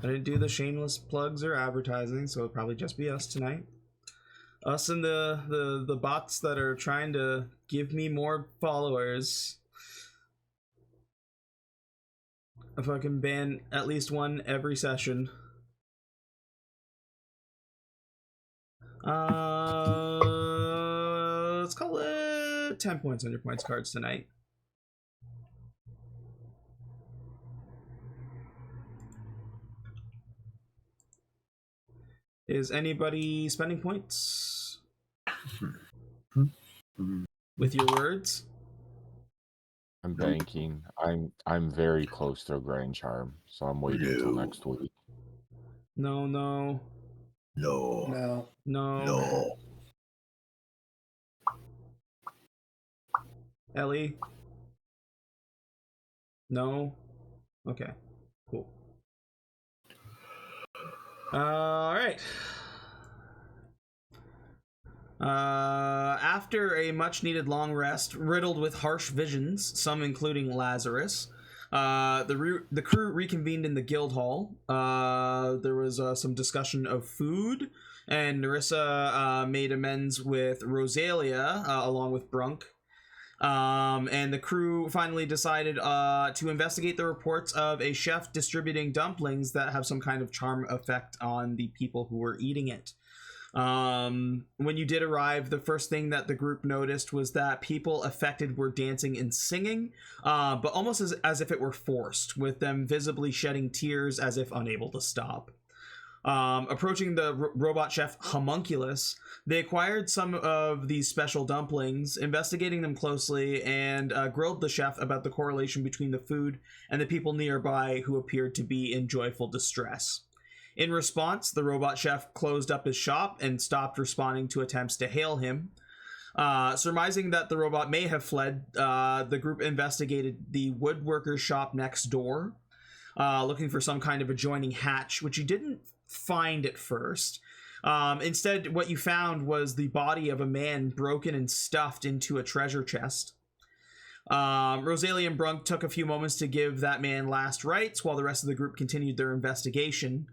I didn't do the shameless plugs or advertising, so it'll probably just be us tonight. Us and the bots that are trying to give me more followers. If I can ban at least one every session. Let's call it 10 points on your points cards tonight. Is anybody spending points? With your words? I'm banking. I'm very close to a grand charm, so I'm waiting until next week. No. Ellie? No? Okay. Cool. Alright. After a much-needed long rest, riddled with harsh visions, some including Lazarus, the crew reconvened in the guild hall. There was some discussion of food, and Nerissa made amends with Rosalia, along with Brunk. And the crew finally decided to investigate the reports of a chef distributing dumplings that have some kind of charm effect on the people who were eating it. When you did arrive, the first thing that the group noticed was that people affected were dancing and singing, but almost as if it were forced, with them visibly shedding tears as if unable to stop. Approaching the robot chef Homunculus, they acquired some of these special dumplings, investigating them closely, and grilled the chef about the correlation between the food and the people nearby who appeared to be in joyful distress. In response, the robot chef closed up his shop and stopped responding to attempts to hail him. Surmising that the robot may have fled, the group investigated the woodworker's shop next door, looking for some kind of adjoining hatch, which you didn't find at first. Instead, what you found was the body of a man broken and stuffed into a treasure chest. Rosalia and Brunk took a few moments to give that man last rites while the rest of the group continued their investigation.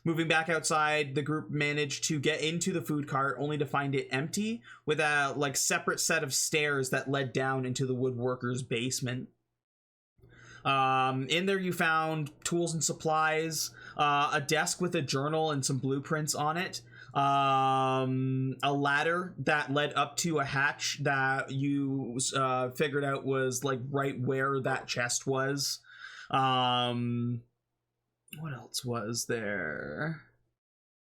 Moving back outside, the group managed to get into the food cart only to find it empty, with a separate set of stairs that led down into the woodworker's basement. In there you found tools and supplies, a desk with a journal and some blueprints on it, a ladder that led up to a hatch that you figured out was right where that chest was. What else was there?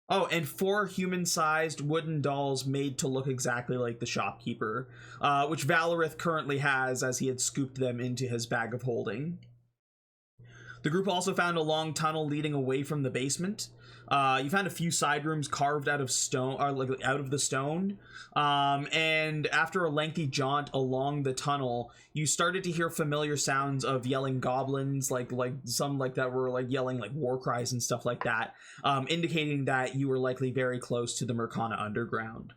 Oh, and 4 human-sized wooden dolls made to look exactly like the shopkeeper, which Valerith currently has, as he had scooped them into his bag of holding. The group also found a long tunnel leading away from the basement. You found a few side rooms carved out of stone, or out of the stone. And after a lengthy jaunt along the tunnel, you started to hear familiar sounds of yelling goblins, like some that were yelling war cries and stuff like that, indicating that you were likely very close to the Mercana underground.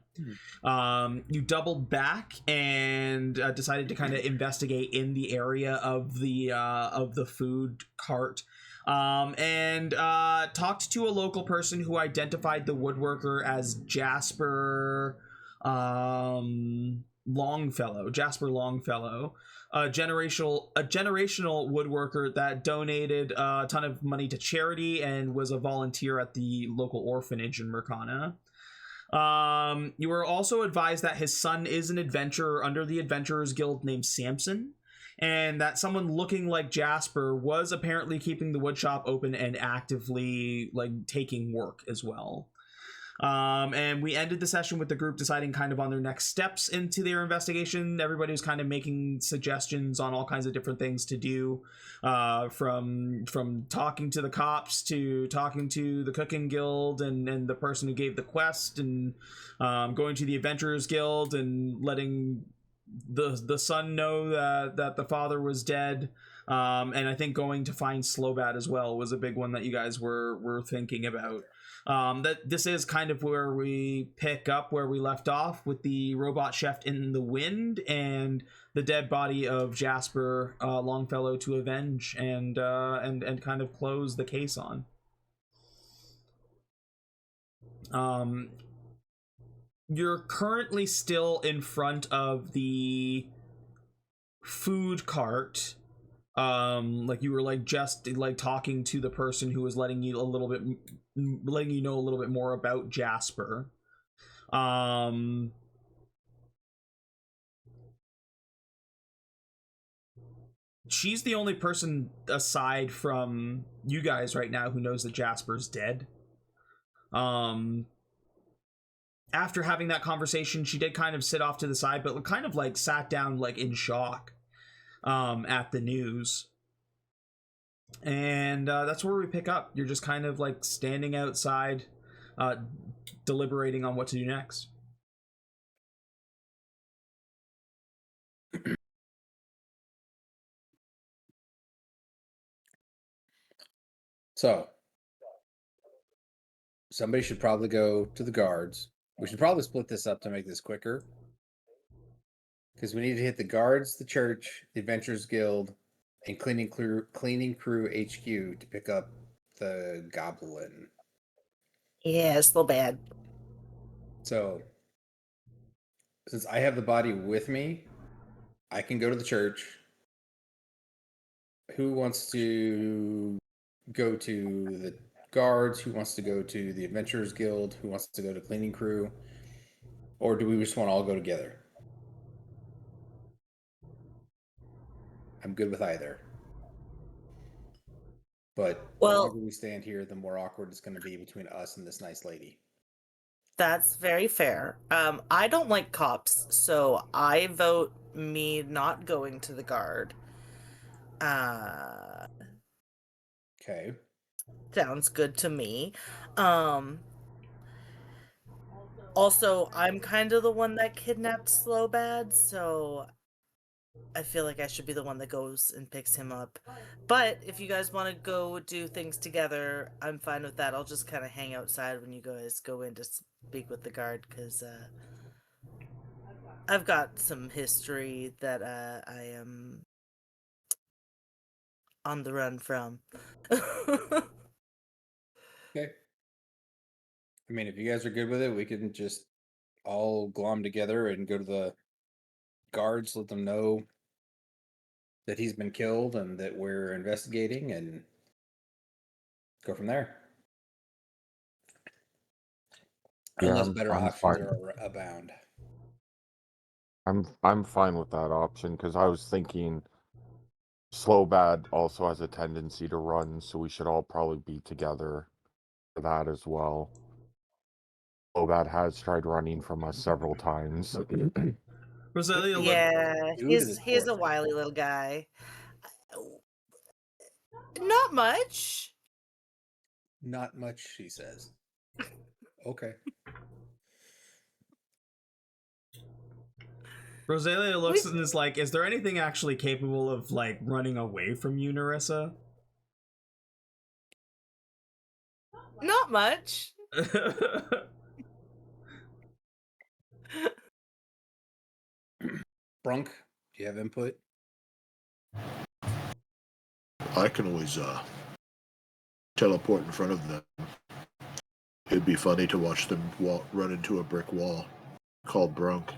You doubled back and decided to kind of investigate in the area of the food cart, and talked to a local person who identified the woodworker as Jasper Longfellow. A generational woodworker that donated a ton of money to charity and was a volunteer at the local orphanage in Mercana. You were also advised that his son is an adventurer under the Adventurers Guild named Samson, and that someone looking like Jasper was apparently keeping the woodshop open and actively taking work as well. And we ended the session with the group deciding kind of on their next steps into their investigation. Everybody was kind of making suggestions on all kinds of different things to do, from talking to the cops to talking to the cooking guild and the person who gave the quest, and going to the Adventurers Guild and letting the son know that the father was dead. And I think going to find Slowbat as well was a big one that you guys were thinking about. That this is kind of where we pick up where we left off, with the robot chef in the wind and the dead body of Jasper Longfellow to avenge and kind of close the case on. Um, you're currently still in front of the food cart. Like you were like just like talking to the person who was letting you know a little bit more about Jasper. She's the only person aside from you guys right now who knows that Jasper's dead. After having that conversation, she did kind of sit off to the side, but kind of like sat down like in shock at the news. And that's where we pick up. You're just kind of like standing outside, deliberating on what to do next. So, somebody should probably go to the guards. We should probably split this up to make this quicker. Because we need to hit the guards, the church, the Adventurers Guild, and cleaning crew HQ to pick up the goblin. Yeah, it's still bad. So, since I have the body with me, I can go to the church. Who wants to go to the guards? Who wants to go to the Adventurers Guild? Who wants to go to cleaning crew? Or do we just want to all go together? I'm good with either. But the longer we stand here, the more awkward it's going to be between us and this nice lady. That's very fair. I don't like cops, so I vote me not going to the guard. Okay. Sounds good to me. Also, I'm kind of the one that kidnapped Slowbad, so I feel like I should be the one that goes and picks him up. But if you guys want to go do things together, I'm fine with that. I'll just kind of hang outside when you guys go in to speak with the guard, because I've got some history that I am on the run from. Okay. I mean, if you guys are good with it, we can just all glom together and go to the guards, let them know that he's been killed and that we're investigating, and go from there. Yeah, Unless better I'm options fine. are abound. I'm fine with that option because I was thinking Slowbad also has a tendency to run, so we should all probably be together for that as well. Slowbad has tried running from us several times. Rosalia, Yeah, he's a wily little guy. Not much. Not much, she says. Okay. Rosalia looks and is like, is there anything actually capable of like running away from you, Nerissa? Not much. Brunk, do you have input? I can always teleport in front of them. It'd be funny to watch them run into a brick wall called Brunk.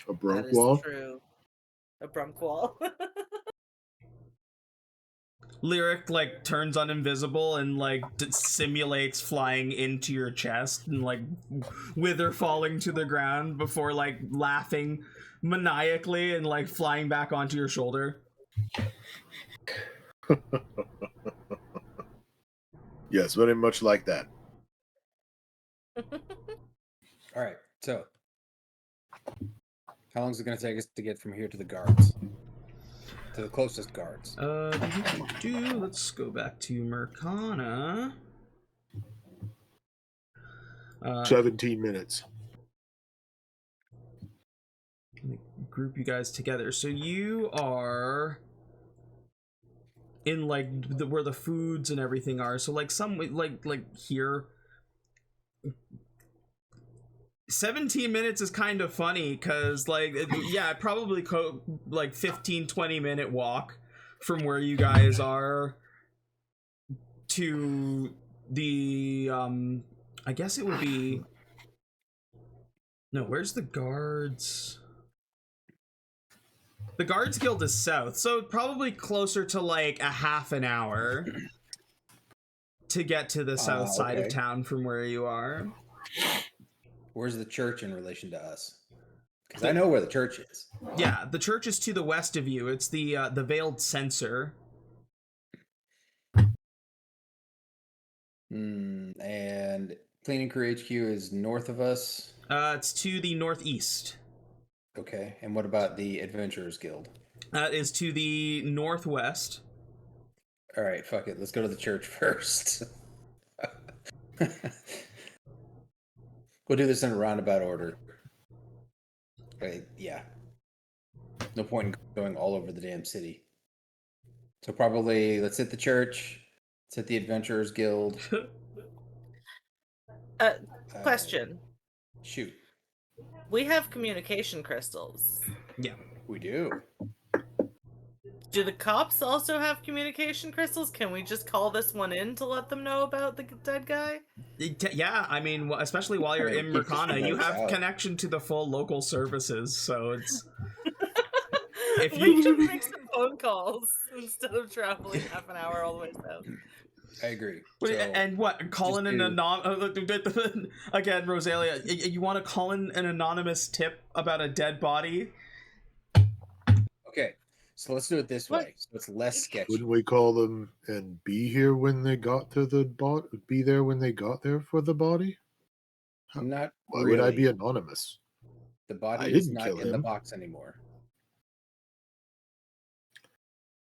A Brunk wall? That is true. A Brunk wall. Lyric like turns on invisible and like simulates flying into your chest and like Wither falling to the ground before like laughing maniacally and like flying back onto your shoulder. Yes, very much like that. All right, so how long is it going to take us to get from here to the guards? To the closest guards. Let's go back to Mercana. 17 minutes. Let me group you guys together. So you are in like where the foods and everything are. So like some like here. 17 minutes is kind of funny because like yeah, probably like 15-20 minute walk from where you guys are to the I guess it would be... No, where's the guards? The Guards Guild is south, so probably closer to like a half an hour to get to the south side of Okay. town from where you are. Where's the church in relation to us? Because I know where the church is. Yeah, the church is to the west of you. It's the Veiled Censer. And Cleaning Crew HQ is north of us. It's to the northeast. Okay. And what about the Adventurers Guild? That is to the northwest. All right, fuck it. Let's go to the church first. We'll do this in a roundabout order. Right, yeah. No point in going all over the damn city. So probably let's hit the church. Let's hit the Adventurers Guild. Question. Shoot. We have communication crystals. Yeah. We do. Do the cops also have communication crystals? Can we just call this one in to let them know about the dead guy? Yeah, I mean, especially while you're in keep this Mercana, you notes have out. connection to the full local services, so it's... If We you- should make some phone calls instead of traveling half an hour all the way south. I agree. Wait, So, and what? Call in just an do- again, Rosalia. You want to call in an anonymous tip about a dead body? okay, so let's do it this What? way, so it's less sketchy. Wouldn't we call them and be here when they got to the bot? Be there when they got there for the body? Not Why really. would I be anonymous? The I body is didn't not kill in the him. box anymore.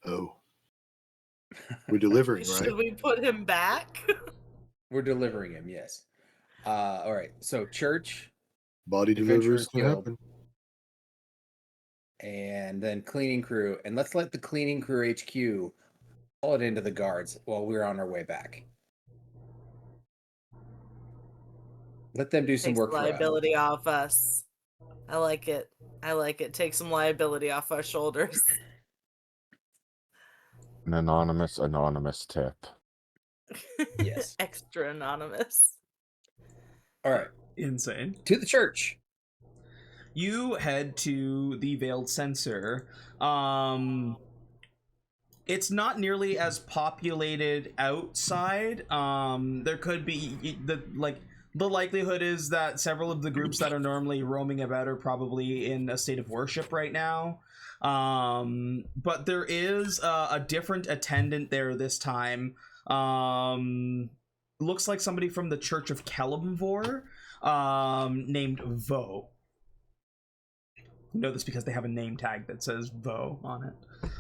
Oh, we're delivering, right? Should we put him back? We're delivering him, yes. All right, so church Body Adventurers deliveries can Guild. happen. and then cleaning crew, and let's let the cleaning crew HQ call it into the guards while we're on our way back. Let them do some Take work some for us. liability off us. I like it. I like it. Take some liability off our shoulders. An anonymous tip. Yes. Extra anonymous. All right, Insane. to the church. You head to the Veiled Censer. It's not nearly as populated outside. There could be the likelihood is that several of the groups that are normally roaming about are probably in a state of worship right now. But there is a different attendant there this time. Looks like somebody from the Church of Kellamvor, named Vo. You know this because they have a name tag that says Vo on it.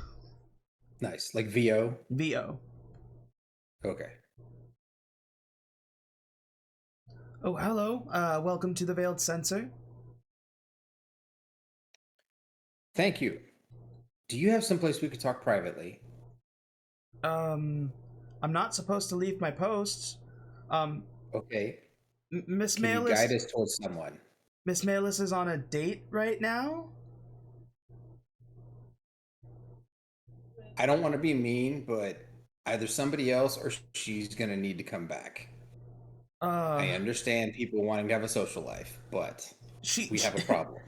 Nice, like VO. Vo. Okay. Oh, hello. Welcome to the Veiled Censer. Thank you. Do you have someplace we could talk privately? I'm not supposed to leave my posts. Okay. Miss Can you guide Malis. us towards someone? Miss Malis is on a date right now. I don't want to be mean, but either somebody else or she's gonna need to come back. I understand people wanting to have a social life, but we have a problem.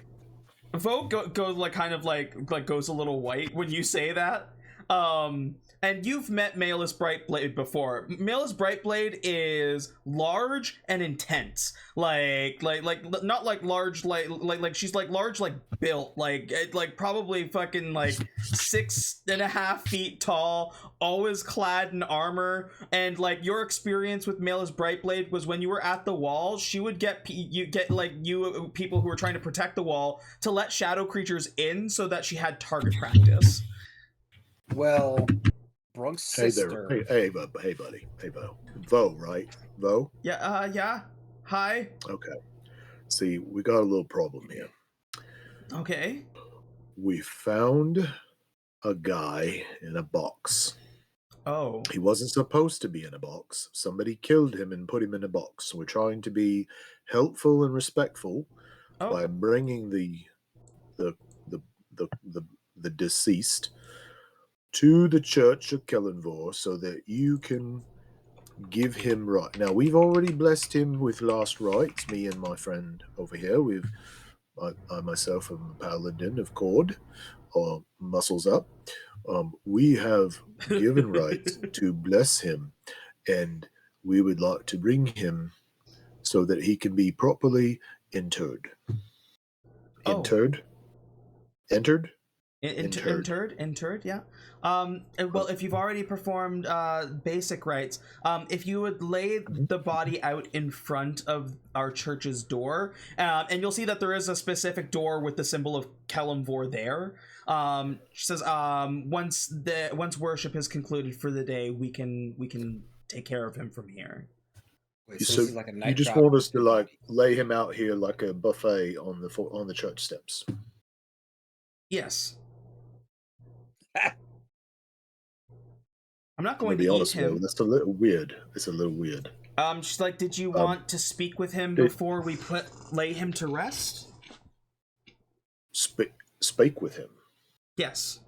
Vo goes goes a little white when you say that. And you've met Malus Brightblade before. Malus Brightblade is large and intense. Like not like large like she's like large like built like probably fucking like 6.5 feet tall, always clad in armor. And like your experience with Malus Brightblade was when you were at the wall, she would get people who were trying to protect the wall to let shadow creatures in so that she had target practice. Well, Brunk's Hey sister. there. Hey, buddy. Hey, Vo. Vo, right? Vo? Yeah. Hi. Okay. See, we got a little problem here. Okay. We found a guy in a box. Oh. He wasn't supposed to be in a box. Somebody killed him and put him in a box. We're trying to be helpful and respectful by bringing the deceased to the Church of Kellanvor so that you can give him right. Now, we've already blessed him with last rites, me and my friend over here. I myself am a paladin of Cord, or Muscles Up. We have given rights to bless him, and we would like to bring him so that he can be properly interred. Oh. Entered? Interred, yeah. Well, if you've already performed basic rites, if you would lay the body out in front of our church's door, and you'll see that there is a specific door with the symbol of Kelemvor there. She says, once worship is concluded for the day, we can take care of him from here. Wait, so So this is like a night you just drop want us to your like body. lay him out here like a buffet on the church steps. Yes. I'm not I'm going gonna be to eat honest with you, him. that's a little weird. It's a little weird. She's like, did you want to speak with him did- before we lay him to rest? Speak with him. Yes.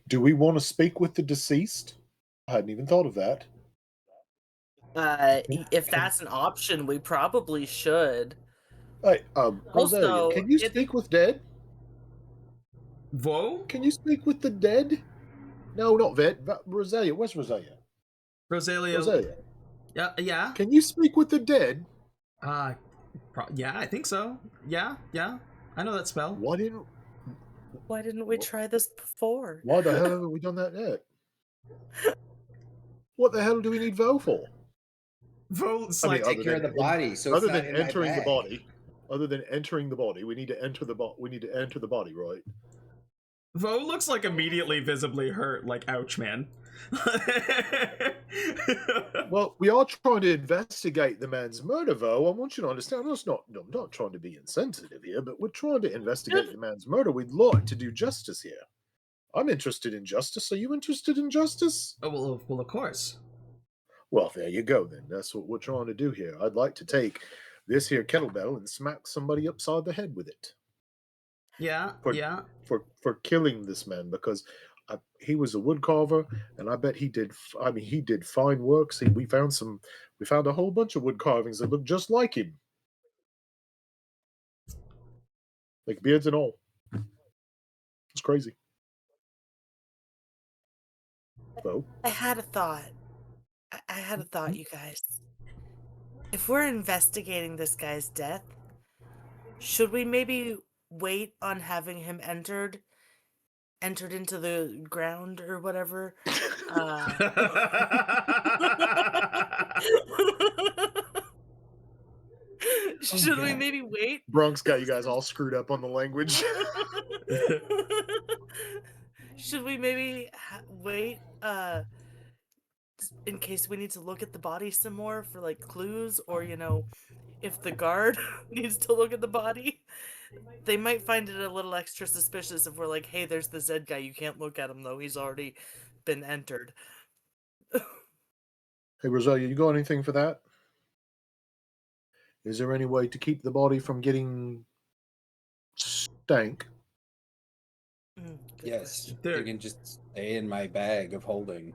Do we want to speak with the deceased? I hadn't even thought of that. If that's an option, we probably should. Hey, Rosalia, Also, can you speak with dead? Vo? Can you speak with the dead? No, not Vet. Rosalia. Where's Rosalia? Rosalia. Rosalia. Yeah. Can you speak with the dead? Yeah, I think so. Yeah. I know that spell. Why didn't we try this before? Why the hell haven't we done that yet? What the hell do we need Vo for? Vo's I mean, like, Take care of the body, so it's other not than in my entering the bag. body. Other than entering the body, we need to enter the body. We need to enter the body, right? Vo looks like immediately visibly hurt, like, ouch, man. Well, we are trying to investigate the man's murder, Vo. I want you to understand. I'm not trying to be insensitive here, but we're trying to investigate the man's murder. We'd like to do justice here. I'm interested in justice. Are you interested in justice? Oh, well, of course. Well, there you go, then. That's what we're trying to do here. I'd like to take this here kettlebell and smack somebody upside the head with it. Yeah. For killing this man, because he was a woodcarver, and I bet he did. I mean, he did fine work. See, we found a whole bunch of wood carvings that look just like him, like beards and all. It's crazy. So, I had a thought. I had a thought, you guys. If we're investigating this guy's death, should we maybe wait on having him entered into the ground or whatever? Should we maybe wait? Brunk's got you guys all screwed up on the language. Should we maybe wait in case we need to look at the body some more for like clues, or if the guard needs to look at the body, they might find it a little extra suspicious if we're like, hey, there's the Zed guy, you can't look at him though, he's already been entered. Hey, Rosalia, you got anything for that? Is there any way to keep the body from getting stank? Yes, There- you can just stay in my bag of holding.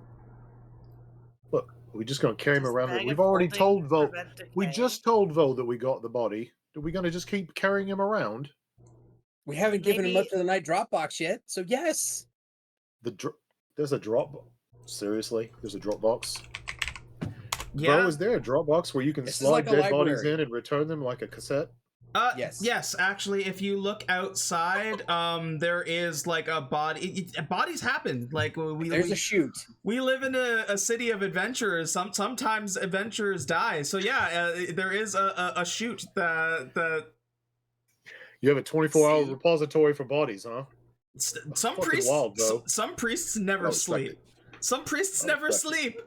Look, are we just going to carry him Just around? bag We've of already holding told to Vo. prevent decay. We just told Vo that we got the body. Are we going to just keep carrying him around? We haven't given him Maybe- up to the night drop box yet, so yes. There's a drop. Seriously, there's a drop box. Yeah. Bro, is there a drop box where you can This is slide like a dead bodies library. in and return them like a cassette? Yes. Yes, actually, if you look outside, there is like a body. Bodies happen. Like There's a chute. we live in a city of adventurers. Sometimes adventurers die. So yeah, there is a chute that You have a 24-hour See? repository for bodies, huh? some Fucking priests wild, bro. some priests never I respect sleep. it. Some priests I never respect it. sleep.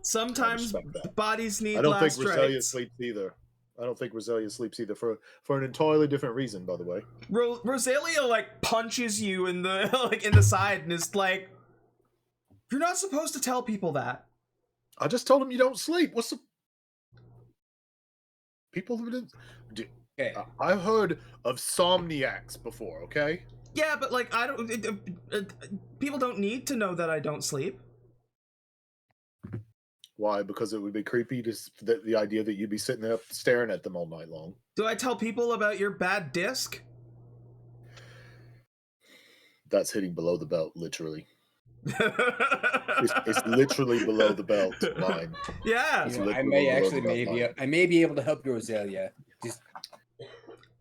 Sometimes respect that. bodies need I don't think last Rosalia rites. sleeps either. I don't think Rosalia sleeps either for an entirely different reason, by the way. Rosalia like punches you in the like in the side and is like, "You're not supposed to tell people that." I just told him you don't sleep. What's the people who didn't? Okay. I've heard of somniacs before. Okay, Yeah, but like I don't. People don't need to know that I don't sleep. Why? Because it would be creepy the idea that you'd be sitting there staring at them all night long. Do I tell people about your bad disc? That's hitting below the belt, literally. It's literally below the belt line. Yeah. You know, I may be able to help you, Rosalia. Just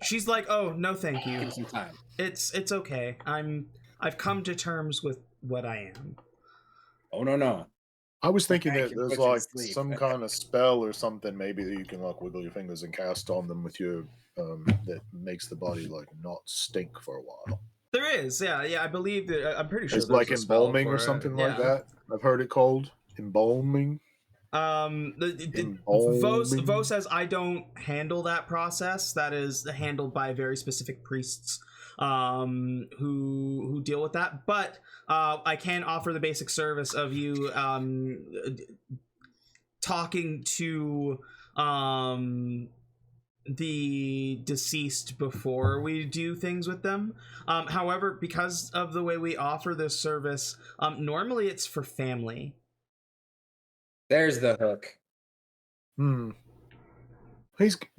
she's like, oh no, thank you. give me some time. It's okay. I've come to terms with what I am. Oh no. I was thinking I that can there's put you to like sleep. some kind of spell or something maybe that you can like wiggle your fingers and cast on them with your that makes the body like not stink for a while. There is, yeah. I believe that. I'm pretty sure It's there's like a spell embalming for or it. something like Yeah. that. I've heard it called embalming. Vo says I don't handle that process. That is handled by very specific priests who deal with that. But I can offer the basic service of you talking to the deceased before we do things with them. However, because of the way we offer this service, normally it's for family. There's the hook.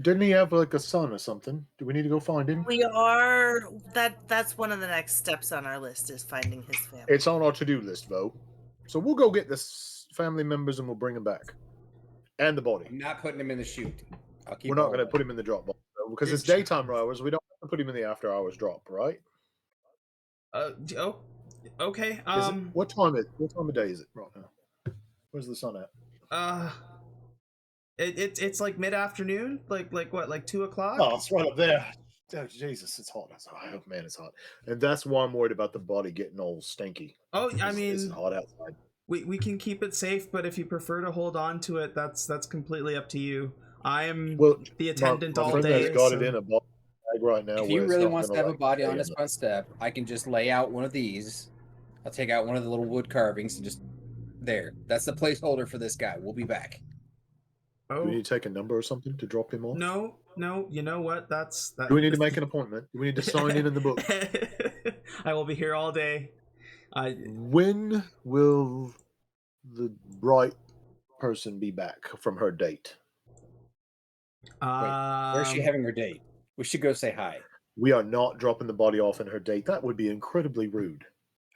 Didn't he have like a son or something? Do we need to go find him? We are that's one of the next steps on our list is finding his family. It's on our to-do list, Vo. So we'll go get this family members and we'll bring them back. And the body. I'm not putting him in the chute. We're not going to put him in the drop box though, because it's daytime hours. We don't have to put him in the after hours drop, right? Okay. What time of day is it right now? Where's the sun at? It's like mid-afternoon, like what, like 2 o'clock? Oh, it's right up there. Oh, Jesus, it's hot. Oh man, it's hot. And that's why I'm worried about the body getting all stinky. Oh, I mean, it's hot outside. We can keep it safe, but if you prefer to hold on to it, that's completely up to you. I am the attendant my all friend day. has got it in a bag right now. If he really wants to have a body on his front step, I can just lay out one of these. I'll take out one of the little wood carvings and just there. That's the placeholder for this guy. We'll be back. Do we need to take a number or something to drop him off? No. You know what? Do we need to make an appointment? Do we need to sign in the book? I will be here all day. When will the bright person be back from her date? Where's she having her date? We should go say hi. We are not dropping the body off in her date. That would be incredibly rude.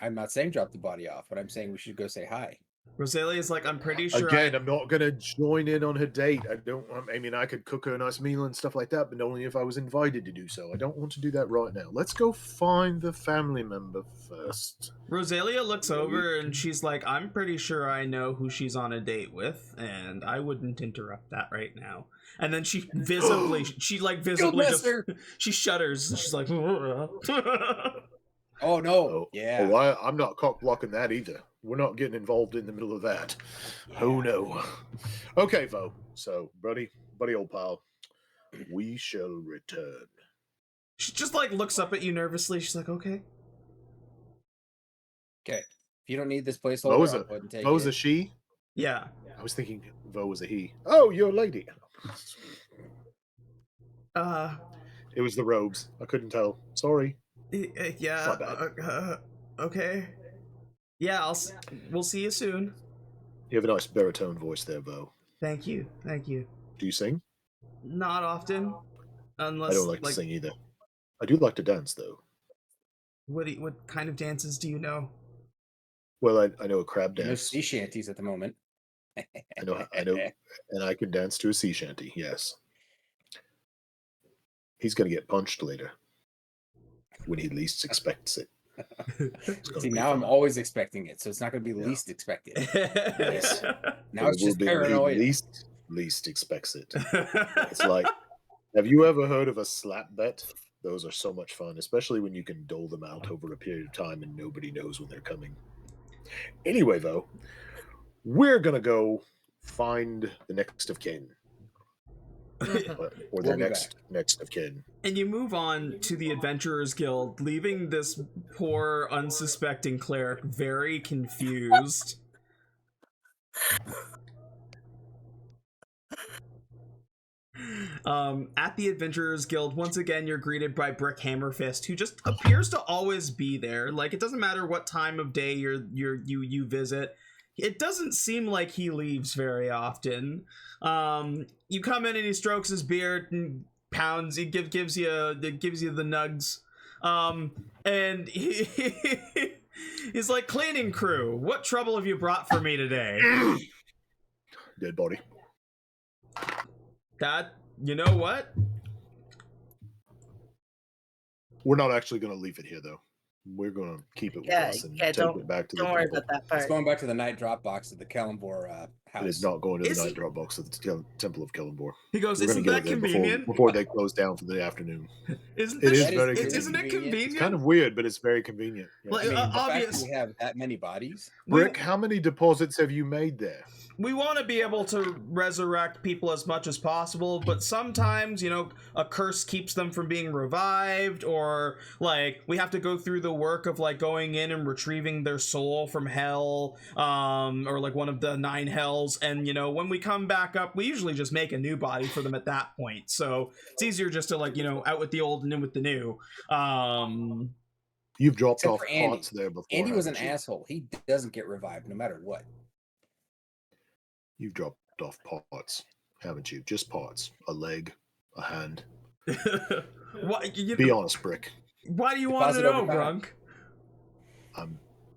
I'm not saying drop the body off, but I'm saying we should go say hi. Rosalia is like, I'm pretty sure. Again, I'm not gonna join in on her date. I mean, I could cook her a nice meal and stuff like that, but only if I was invited to do so. I don't want to do that right now. Let's go find the family member first. Rosalia looks over and she's like, I'm pretty sure I know who she's on a date with, and I wouldn't interrupt that right now. And then she visibly she shudders. She's like, oh no, yeah. I'm not cock blocking that either. We're not getting involved in the middle of that. Yeah. Oh no. Okay, Vo. So, buddy, old pal, we shall return. She just like looks up at you nervously. She's like, okay. Okay. If you don't need this placeholder, I'll go ahead and take it. Vo's a she? Yeah. I was thinking Vo was a he. Oh, you're a lady. It was the robes. I couldn't tell. Sorry. Yeah. Okay. Yeah, we'll see you soon. You have a nice baritone voice there, Vo. Thank you. Do you sing? Not often, unless I don't like to sing either. I do like to dance, though. What kind of dances do you know? Well, I know a crab dance. You know sea shanties at the moment. I know, and I can dance to a sea shanty. Yes. He's gonna get punched later when he least expects it. See, now I'm always expecting it, so it's not going to be least expected. Yes. Now it's just paranoid. Least expects it. It's like, have you ever heard of a slap bet? Those are so much fun, especially when you can dole them out over a period of time and nobody knows when they're coming. Anyway, though, we're going to go find the next of kin. Or the next of kin. And you move on to the Adventurers Guild, leaving this poor, unsuspecting cleric very confused. At the Adventurers Guild, once again, you're greeted by Brick Hammerfist, who just appears to always be there. Like, it doesn't matter what time of day you visit. it doesn't seem like he leaves very often. You come in and he strokes his beard and pounds. He gives you the nugs, and he's like, "Cleaning crew, what trouble have you brought for me today?" Dead body. That, you know what? We're not actually going to leave it here, though. We're going to keep it with us and take it back to the Don't worry temple. about that It's part. going back to the night drop box at the Kellenbor house. It is not going to Is the it? night drop box at the Temple of Kellenbor. He goes, We're "Isn't gonna that get it there convenient? before they close down for the afternoon. Isn't It this, is very isn't it convenient. convenient? It's kind of weird, but it's very convenient. Yeah. Well, I mean, the fact obvious. that we have that many bodies. Brick, how many deposits have you made there? We want to be able to resurrect people as much as possible, but sometimes, you know, a curse keeps them from being revived, or like we have to go through the work of like going in and retrieving their soul from hell, or like one of the 9 hells, and you know, when we come back up, we usually just make a new body for them at that point. So it's easier just to like, you know, out with the old and in with the new. You've dropped Except off for Andy. pots there before. Andy was an haven't you? asshole. He doesn't get revived no matter what. You've dropped off pots, haven't you? Just pots. A leg, a hand. Be honest, Brick. Why do you want to Deposit know, over time. Brunk?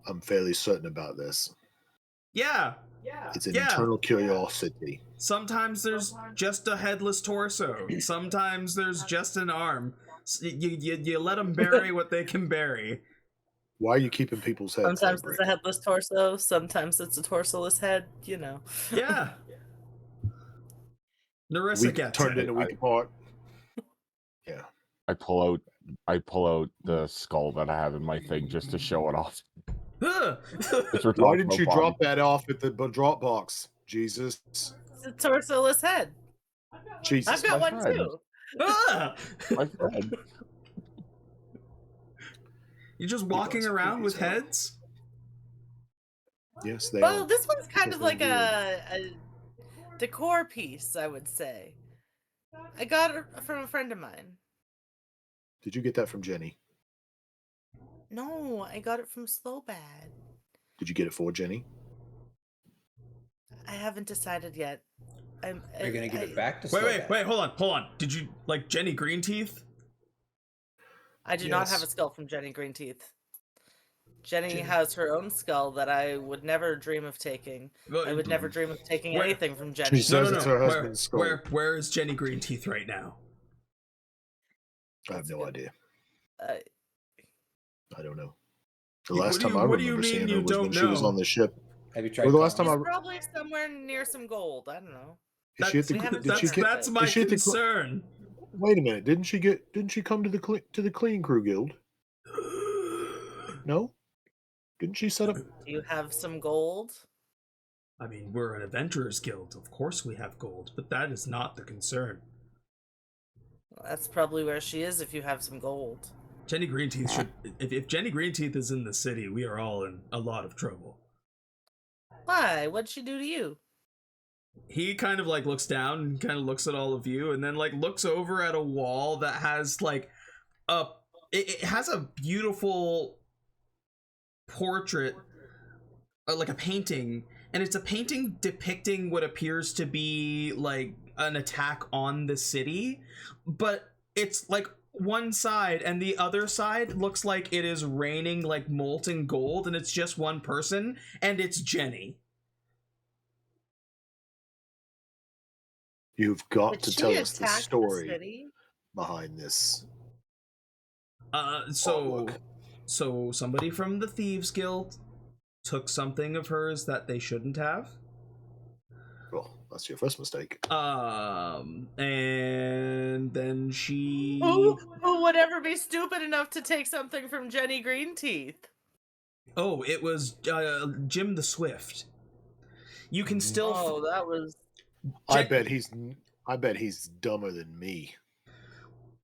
I'm fairly certain about this. Yeah. It's an Yeah. internal curiosity. Sometimes there's just a headless torso. Sometimes there's just an arm. You let them bury what they can bury. Why are you keeping people's heads? Sometimes there, it's a Brick? headless torso. Sometimes it's a torsoless head. You know. Yeah. Nerissa We gets turned it. in a week apart. Yeah. I pull out the skull that I have in my thing just to show it off. Huh. Since we're Why talking didn't about you bodies. drop that off at the drop box? Jesus. It's a torsoless head. Jesus. I've got my one friend. too. Ah! My friend. You're just walking some around creepy with stuff. heads? Yes, they Well, are. this one's kind Because of like they're a decor piece, I would say. I got it from a friend of mine. Did you get that from Jenny? No, I got it from Slowbad. Did you get it for Jenny? I haven't decided yet. Are you going to give it back to Wait, hold on. Did you like Jenny Greenteeth? I do not have Yes. a skull from Jenny Greenteeth. Jenny Jenny. has her own skull that I would never dream of taking. I would never dream of taking Where- anything from Jenny. She says it's her husband's skull. Where is Jenny Greenteeth right now? I have no idea. I don't know. The What last do time you- I what do you remember mean seeing you her was when don't she was know? on the ship. Have you tried Well, the last calling time She's I probably somewhere near some gold. I don't know. is she at the, we haven't did she done get, That's my is she at the cl- concern. Wait a minute, didn't she come to the Clean Crew Guild? No? Didn't she set up Do you have some gold? I mean, we're an adventurers guild. Of course we have gold, but that is not the concern. Well, that's probably where she is if you have some gold. Jenny Greenteeth should... If Jenny Greenteeth is in the city, we are all in a lot of trouble. Why? What'd she do to you? He kind of like looks down and kind of looks at all of you and then like looks over at a wall that has like it has a beautiful portrait, like a painting, and it's a painting depicting what appears to be like an attack on the city, but it's like one side, and the other side looks like it is raining like molten gold, and it's just one person, and it's Jenny. You've got Did to she tell us the attack story city? behind this. So artwork. Somebody from the Thieves Guild took something of hers that they shouldn't have. Well, that's your first mistake. And then she... Who would ever be stupid enough to take something from Jenny Greenteeth? Oh, it was Jim the Swift. You can still... Oh, that was... I Jen- bet he's dumber than me.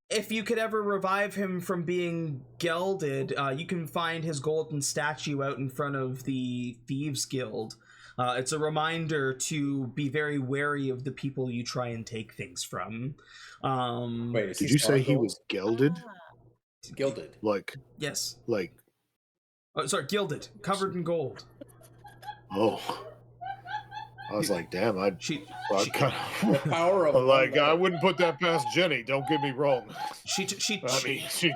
If you could ever revive him from being gelded, you can find his golden statue out in front of the Thieves Guild. It's a reminder to be very wary of the people you try and take things from. Wait, is Did he you say he sparkle? was gelded? He's gilded. Like, Yes. like Oh, sorry, gilded. Covered in gold. Oh. I was like, damn, I She kind The of power of like one I letter. wouldn't put that past Jenny. Don't get me wrong. she I mean, she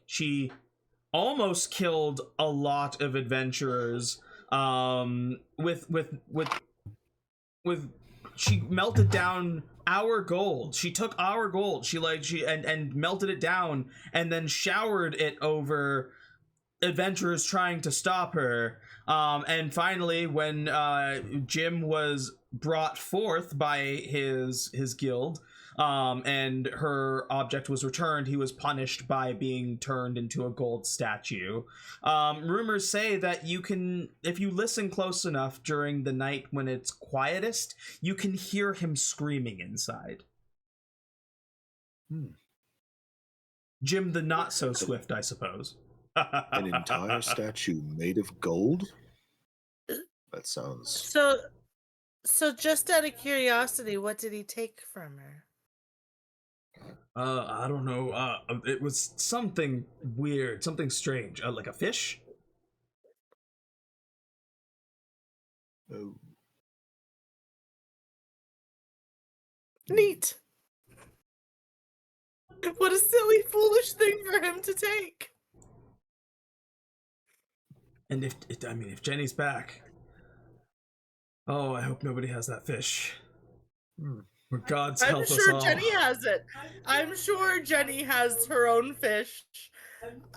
she almost killed a lot of adventurers with she melted down our gold. She took our gold. She and melted it down and then showered it over adventurers trying to stop her. And finally, when Jim was brought forth by his guild, and her object was returned, he was punished by being turned into a gold statue. Rumors say that you can, if you listen close enough during the night when it's quietest, you can hear him screaming inside. Jim the not so swift, I suppose. an entire statue made of gold? That sounds. So just out of curiosity, what did he take from her? I don't know. It was something weird, something strange, like a fish. Oh. Neat. What a silly, foolish thing for him to take. And if Jenny's back, oh, I hope nobody has that fish. For God's help us all. I'm sure Jenny has it. I'm sure Jenny has her own fish.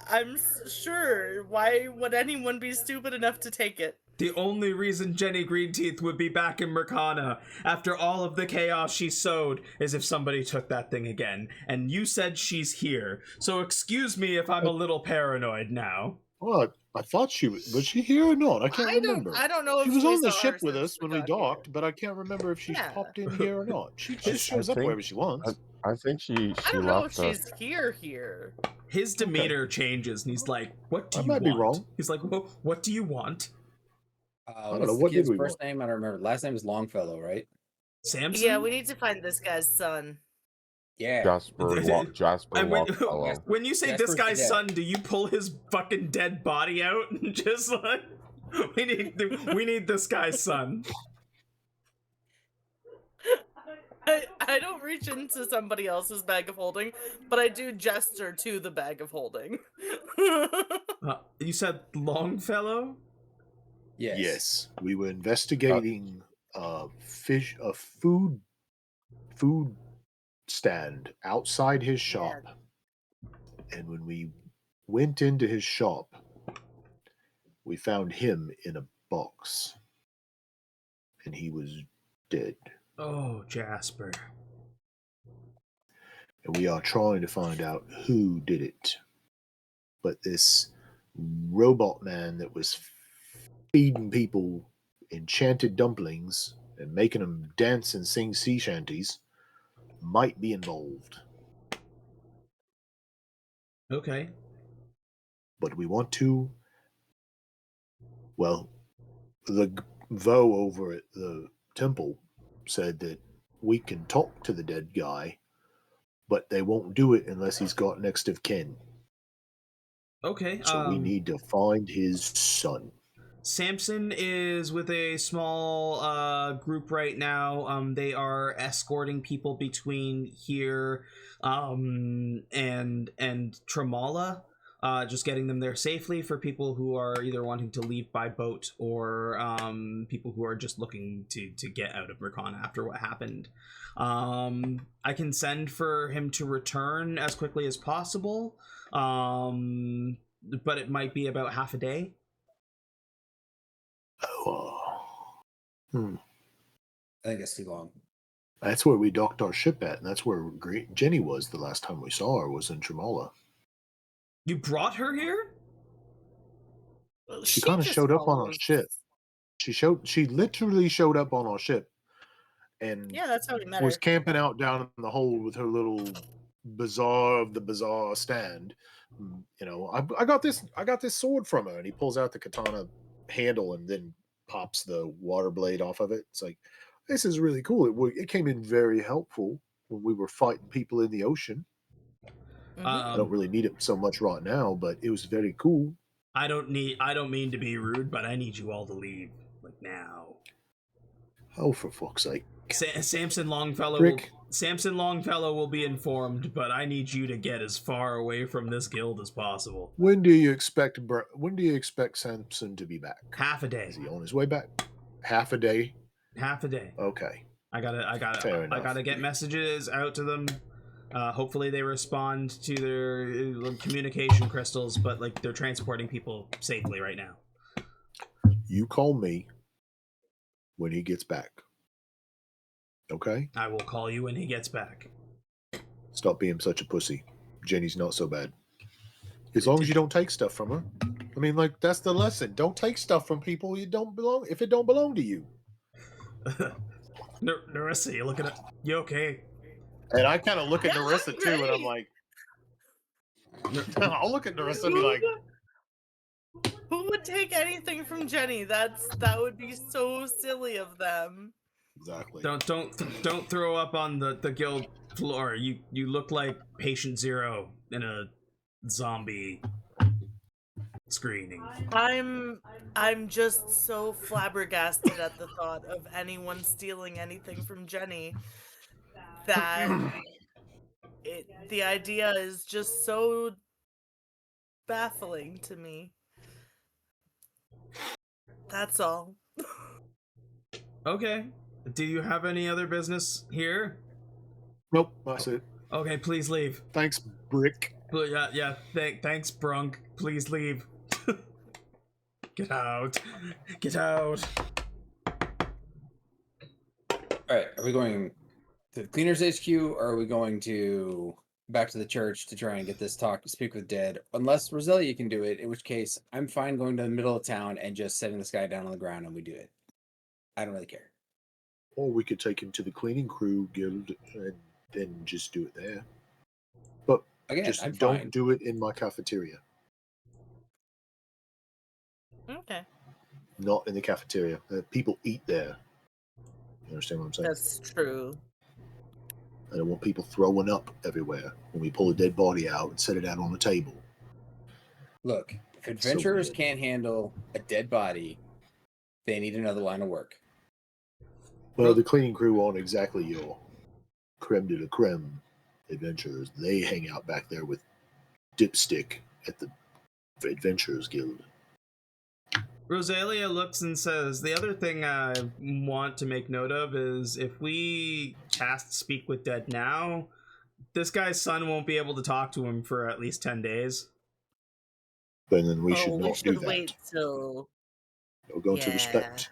I'm sure. Why would anyone be stupid enough to take it? The only reason Jenny Greenteeth would be back in Mercana after all of the chaos she sowed is if somebody took that thing again. And you said she's here. So excuse me if I'm a little paranoid now. Well, I thought was she here or not? I can't remember. I don't know if she was on the saw ship her with since us we when we got here. docked, but I can't remember if she's popped in here or not. She just I shows up think- wherever she wants. I think she I don't know if left us. she's here. His demeanor changes, and he's like, "What do I you might want?" be wrong. He's like, "Well, what do you want?" don't What's know, the what did kid's we first want? name? I don't remember. Last name is Longfellow, right? Samson? Yeah, we need to find this guy's son. Yeah. Jasper And when, Longfellow. when you say Jasper's this guy's dead. son, do you pull his fucking dead body out and just like, we need this guy's son? I don't reach into somebody else's bag of holding, but I do gesture to the bag of holding. You said Longfellow? Yes. Yes, we were investigating a food stand outside his shop, and when we went into his shop, we found him in a box, and he was dead. Oh, Jasper. And we are trying to find out who did it. But this robot man that was feeding people enchanted dumplings and making them dance and sing sea shanties might be involved. Okay. But we want to... Well, the Vo over at the temple said that we can talk to the dead guy, but they won't do it unless he's got next of kin. Okay. So we need to find his son. Samson is with a small group right now. They are escorting people between here and Tremala, just getting them there safely for people who are either wanting to leave by boat or people who are just looking to get out of Mercana after what happened. I can send for him to return as quickly as possible, but it might be about half a day. I think it's too long. That's where we docked our ship at, and that's where Jenny was the last time we saw her, was in Tremala. You brought her here? She kind of showed up on our ship. She literally showed up on our ship, and Yeah, that's how we met was her. camping out down in the hold with her little bazaar of the bazaar stand. You know, I got this sword from her, and he pulls out the katana handle and then pops the water blade off of it. It's like, this is really cool. It came in very helpful when we were fighting people in the ocean. I don't really need it so much right now, but it was very cool. I don't mean to be rude, but I need you all to leave, like, now. Oh, for fuck's sake. Samson Longfellow Brick. Samson Longfellow will be informed, but I need you to get as far away from this guild as possible. When do you expect Samson to be back? Half a day. Is he on his way back? Half a day? Half a day. Okay. I Fair enough. gotta get messages out to them. Hopefully they respond to their communication crystals, but like they're transporting people safely right now. You call me when he gets back. Okay? I will call you when he gets back. Stop being such a pussy. Jenny's not so bad. As long as you don't take stuff from her. I mean, like, that's the lesson. Don't take stuff from people you don't belong if it don't belong to you. Nerissa, you looking at you okay? And I kind of look at Yeah, Nerissa too, and I'm like, I'll look at Nerissa and be like, Who would take anything from Jenny? That would be so silly of them. exactly. Don't throw up on the guild floor. You look like patient zero in a zombie screening. I'm just so flabbergasted at the thought of anyone stealing anything from Jenny that the idea is just so baffling to me. That's all. Okay. Do you have any other business here? Nope, that's it. Okay, please leave. Thanks, Brick. Yeah. Thanks, Brunk. Please leave. Get out. Get out. Alright, are we going to the Cleaners HQ, or are we going to back to the church to try and get this speak with Dead? Unless Roselia can do it, in which case I'm fine going to the middle of town and just setting this guy down on the ground and we do it. I don't really care. Or we could take him to the cleaning crew guild and then just do it there. But Again, just I'm don't fine. do it in my cafeteria. Okay. Not in the cafeteria. People eat there. You understand what I'm saying? That's true. I don't want people throwing up everywhere when we pull a dead body out and set it out on the table. Look, if adventurers weird. can't handle a dead body, they need another line of work. Well, the cleaning crew aren't exactly your creme de la creme adventurers. They hang out back there with Dipstick at the Adventurers Guild. Rosalia looks and says, the other thing I want to make note of is if we cast Speak with Dead now, this guy's son won't be able to talk to him for at least 10 days. But then we should not do that. Wait till... We're going to respect.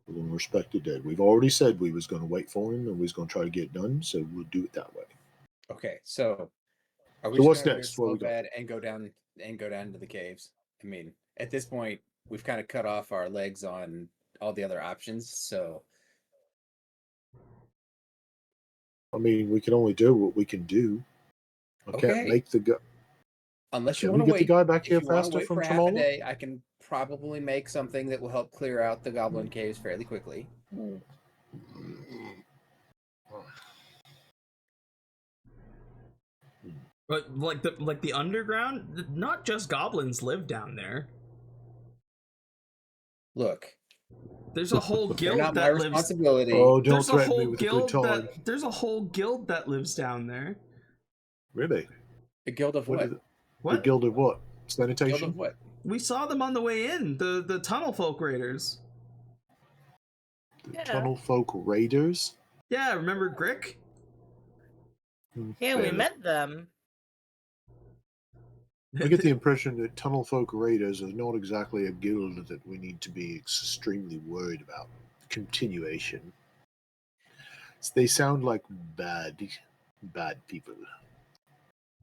We're going to respect the dead. We've already said we was going to wait for him and we was going to try to get it done, so we'll do it that way. Okay, so are we So just what's gonna next? do What slow we got? bad and go down to the caves? I mean, at this point, we've kind of cut off our legs on all the other options, so I mean, we can only do what we can do. I Okay. can't make the guy. unless you Can we want to get the wait, guy back if here you wanna faster wait from for half a tomorrow? day, I can probably make something that will help clear out the goblin caves fairly quickly. But like the underground, not just goblins live down there. Look, There's a whole they're guild not my that lives. responsibility. Oh, don't There's a threaten me whole with a good guild time. there's a whole guild that lives down there. Really? A guild of What what? is it? The What? guild of what? Guild Sanitation? of what? We saw them on the way in. The tunnel folk raiders. The Yeah. Tunnel Folk Raiders? Yeah, remember Grick? Yeah, we Barely. met them. I get the impression that Tunnel Folk Raiders are not exactly a guild that we need to be extremely worried about. Continuation. They sound like bad people.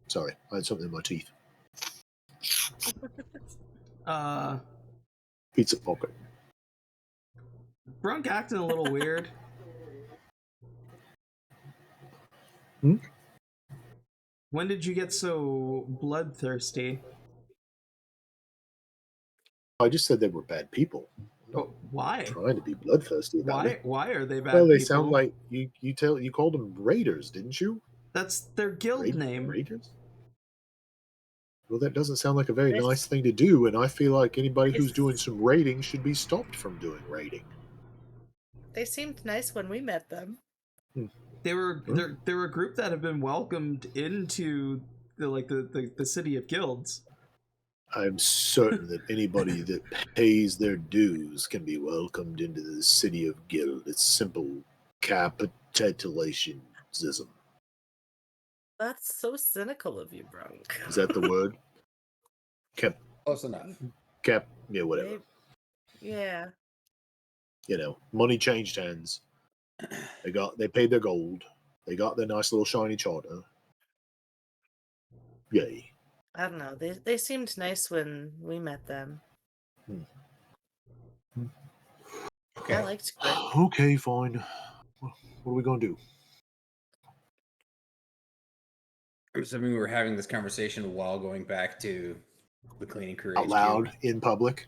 Sorry, I had something in my teeth. Pizza pocket. Brunk acting a little weird. Hmm? When did you get so bloodthirsty? I just said they were bad people. Oh, why? Trying to be bloodthirsty about it. Why are they bad Well, they people? sound like you called them raiders, didn't you? That's their guild name. Raiders? Well, that doesn't sound like a very This- nice thing to do, and I feel like anybody who's This- doing some raiding should be stopped from doing raiding. They seemed nice when we met them. They were they're a group that have been welcomed into the city of guilds. I'm certain that anybody that pays their dues can be welcomed into the city of guild. It's simple capitulationism. That's so cynical of you, Brunk. Is that the word? Close enough. Yeah, whatever. Yeah. You know, money changed hands. They paid their gold. They got their nice little shiny charter. Yay. I don't know. They seemed nice when we met them. Okay. I liked Grit. Okay, fine. What are we gonna do? I'm assuming we were having this conversation while going back to the cleaning crew Out HQ. loud in public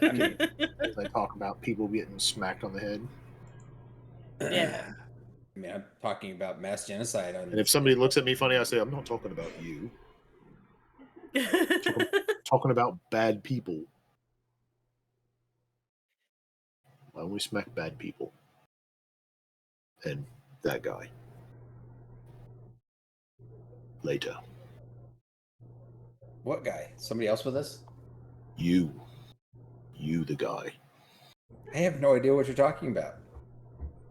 I mean, as they talk about people getting smacked on the head. Yeah. I mean, I'm talking about mass genocide. On, And if somebody looks at me funny, I say, I'm not talking about you. Talking about bad people. I only smack bad people. And that guy. Later. What guy? Somebody else with us? You, the guy. I have no idea what you're talking about.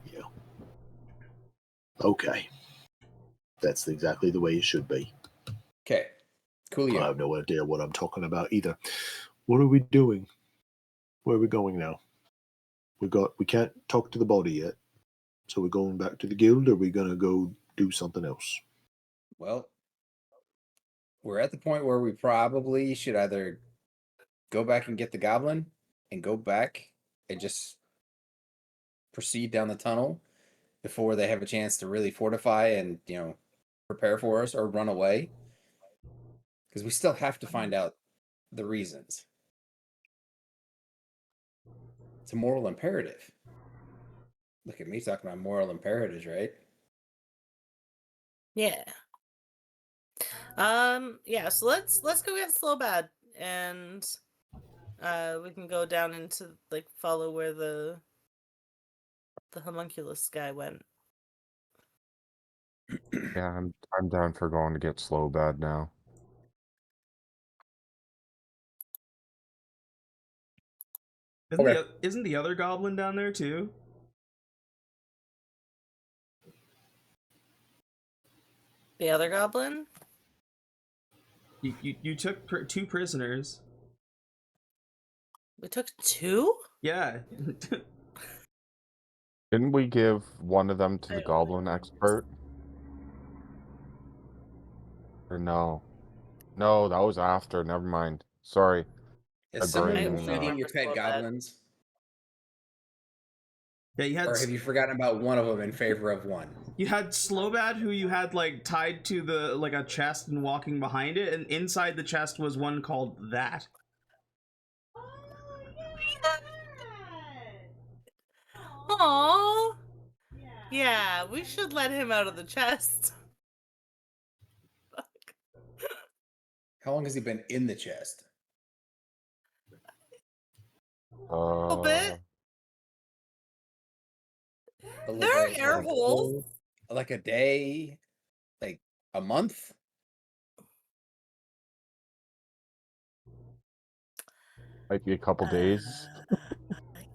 Yeah. Okay. That's exactly the way it should be. Okay. Coolio. I have no idea what I'm talking about either. What are we doing? Where are we going now? We can't talk to the body yet. So we're going back to the guild, or are we gonna go do something else? Well, we're at the point where we probably should either go back and get the goblin and go back and just proceed down the tunnel before they have a chance to really fortify and, prepare for us, or run away. Because we still have to find out the reasons. It's a moral imperative. Look at me talking about moral imperatives, right? Yeah. Yeah, so let's go get Slowbad, and we can go down into follow where the homunculus guy went. Yeah, I'm down for going to get slow bad now. Isn't the other goblin down there too? The other goblin? You took two prisoners. We took two? Yeah. Didn't we give one of them to the I don't goblin expert? Or no? No, that was after. Never mind. Sorry. Is My someone brain, been feeding your remember pet Slowbad. goblins? Yeah, you had Or have you forgotten about one of them in favor of one? you had Slowbad, who you had tied to the a chest and walking behind it, and inside the chest was one called that. Aww. Yeah, we should let him out of the chest. How long has he been in the chest? A little bit. There are air holes. Like a day? Like a month? might be a couple days.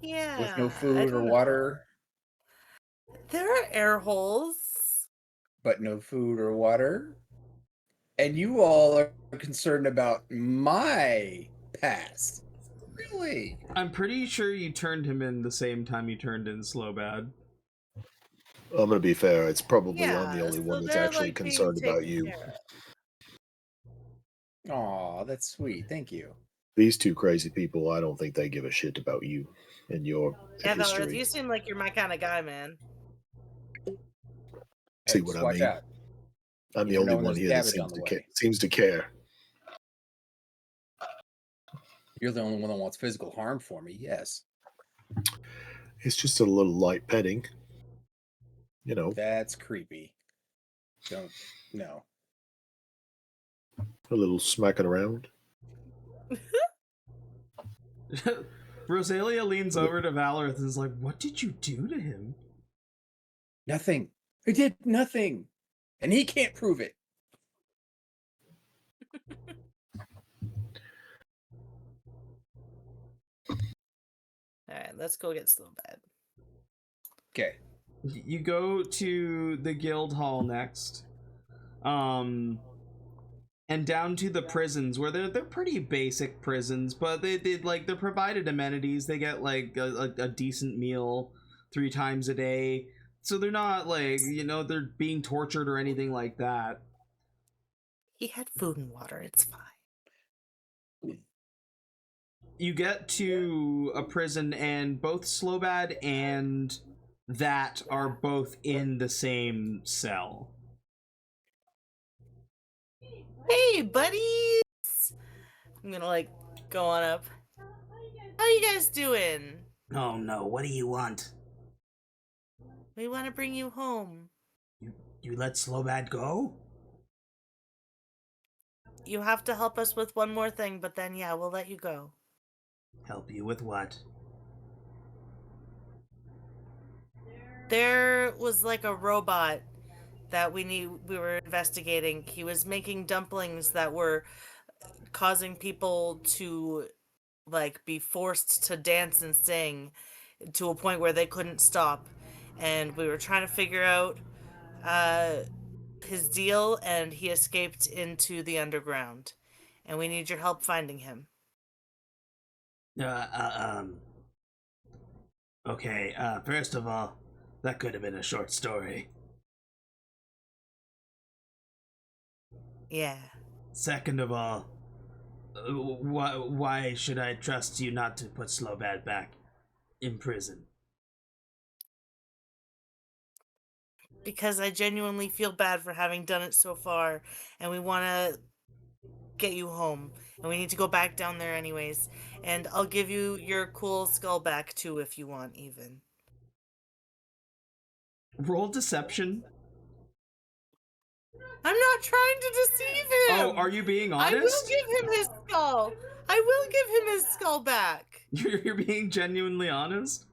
Yeah. With no I food or don't know. water? There are air holes. But no food or water? And you all are concerned about my past? Really? I'm pretty sure you turned him in the same time you turned in Slowbad. I'm gonna be fair. It's probably Yeah, I'm the only so one that's they're, actually being concerned about taken you. care of. Aw, that's sweet. Thank you. These two crazy people, I don't think they give a shit about you and your Yeah, Valerith, history. you seem like you're my kind of guy, man. See Hey, what just I watch mean? out. I'm the You never only know when one there's here that cabbage on the way. seems to care. You're the only one that wants physical harm for me, yes. It's just a little light petting. You know, That's creepy. Don't, no. A little smacking around. Rosalia leans over to Valerith and is like, "What did you do to him?" Nothing. I did nothing. And he can't prove it. Alright, let's go get Slow Bad. Okay. You go to the guild hall next, and down to the prisons where they're pretty basic prisons, but they're provided amenities. They get like a decent meal 3 times a day, so they're not like they're being tortured or anything like that. He had food and water. It's fine. You get to a prison, and both Slowbad and that are both in the same cell. Hey, buddies! I'm gonna like go on up. How you guys doing? Oh no, what do you want? We want to bring you home. You let Slowbad go? You have to help us with one more thing, but then yeah, we'll let you go. Help you with what? There was like a robot that we were investigating. He was making dumplings that were causing people to like be forced to dance and sing to a point where they couldn't stop. And we were trying to figure out his deal, and he escaped into the underground. And we need your help finding him. Okay, first of all, that could have been a short story. Yeah. Second of all, why should I trust you not to put Slowbad back in prison? Because I genuinely feel bad for having done it so far, and we want to get you home, and we need to go back down there anyways. And I'll give you your cool skull back too if you want, even. Roll deception. I'm not trying to deceive him. Oh, are you being I honest? will give him his skull. I will give him his skull back. You're being genuinely honest?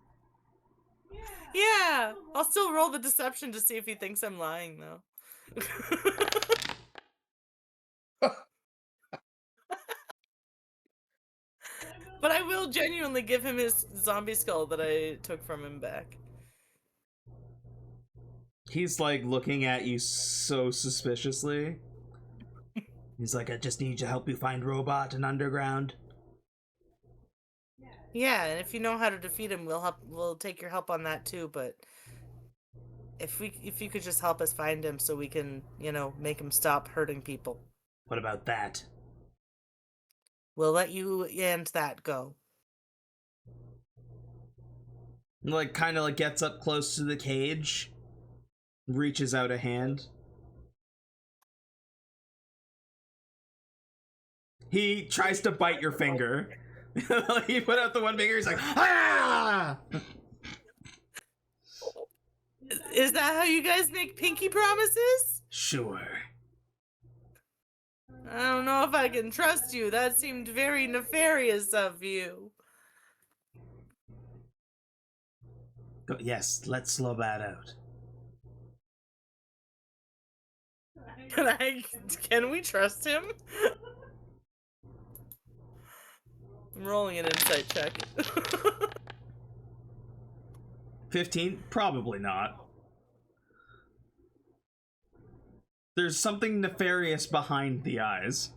Yeah. I'll still roll the deception to see if he thinks I'm lying, though. But I will genuinely give him his zombie skull that I took from him back. He's like looking at you so suspiciously. He's like, I just need to help you find Robot and Underground. Yeah, and if you know how to defeat him, we'll take your help on that too, but if you could just help us find him so we can, make him stop hurting people. What about that? We'll let you and that go. Like kind of like gets up close to the cage, reaches out a hand. He tries to bite your finger. He put out the one finger, he's like, ah! Is that how you guys make pinky promises? Sure. I don't know if I can trust you. That seemed very nefarious of you. Yes, let's slow that out. Can we trust him? I'm rolling an insight check. 15? Probably not. There's something nefarious behind the eyes.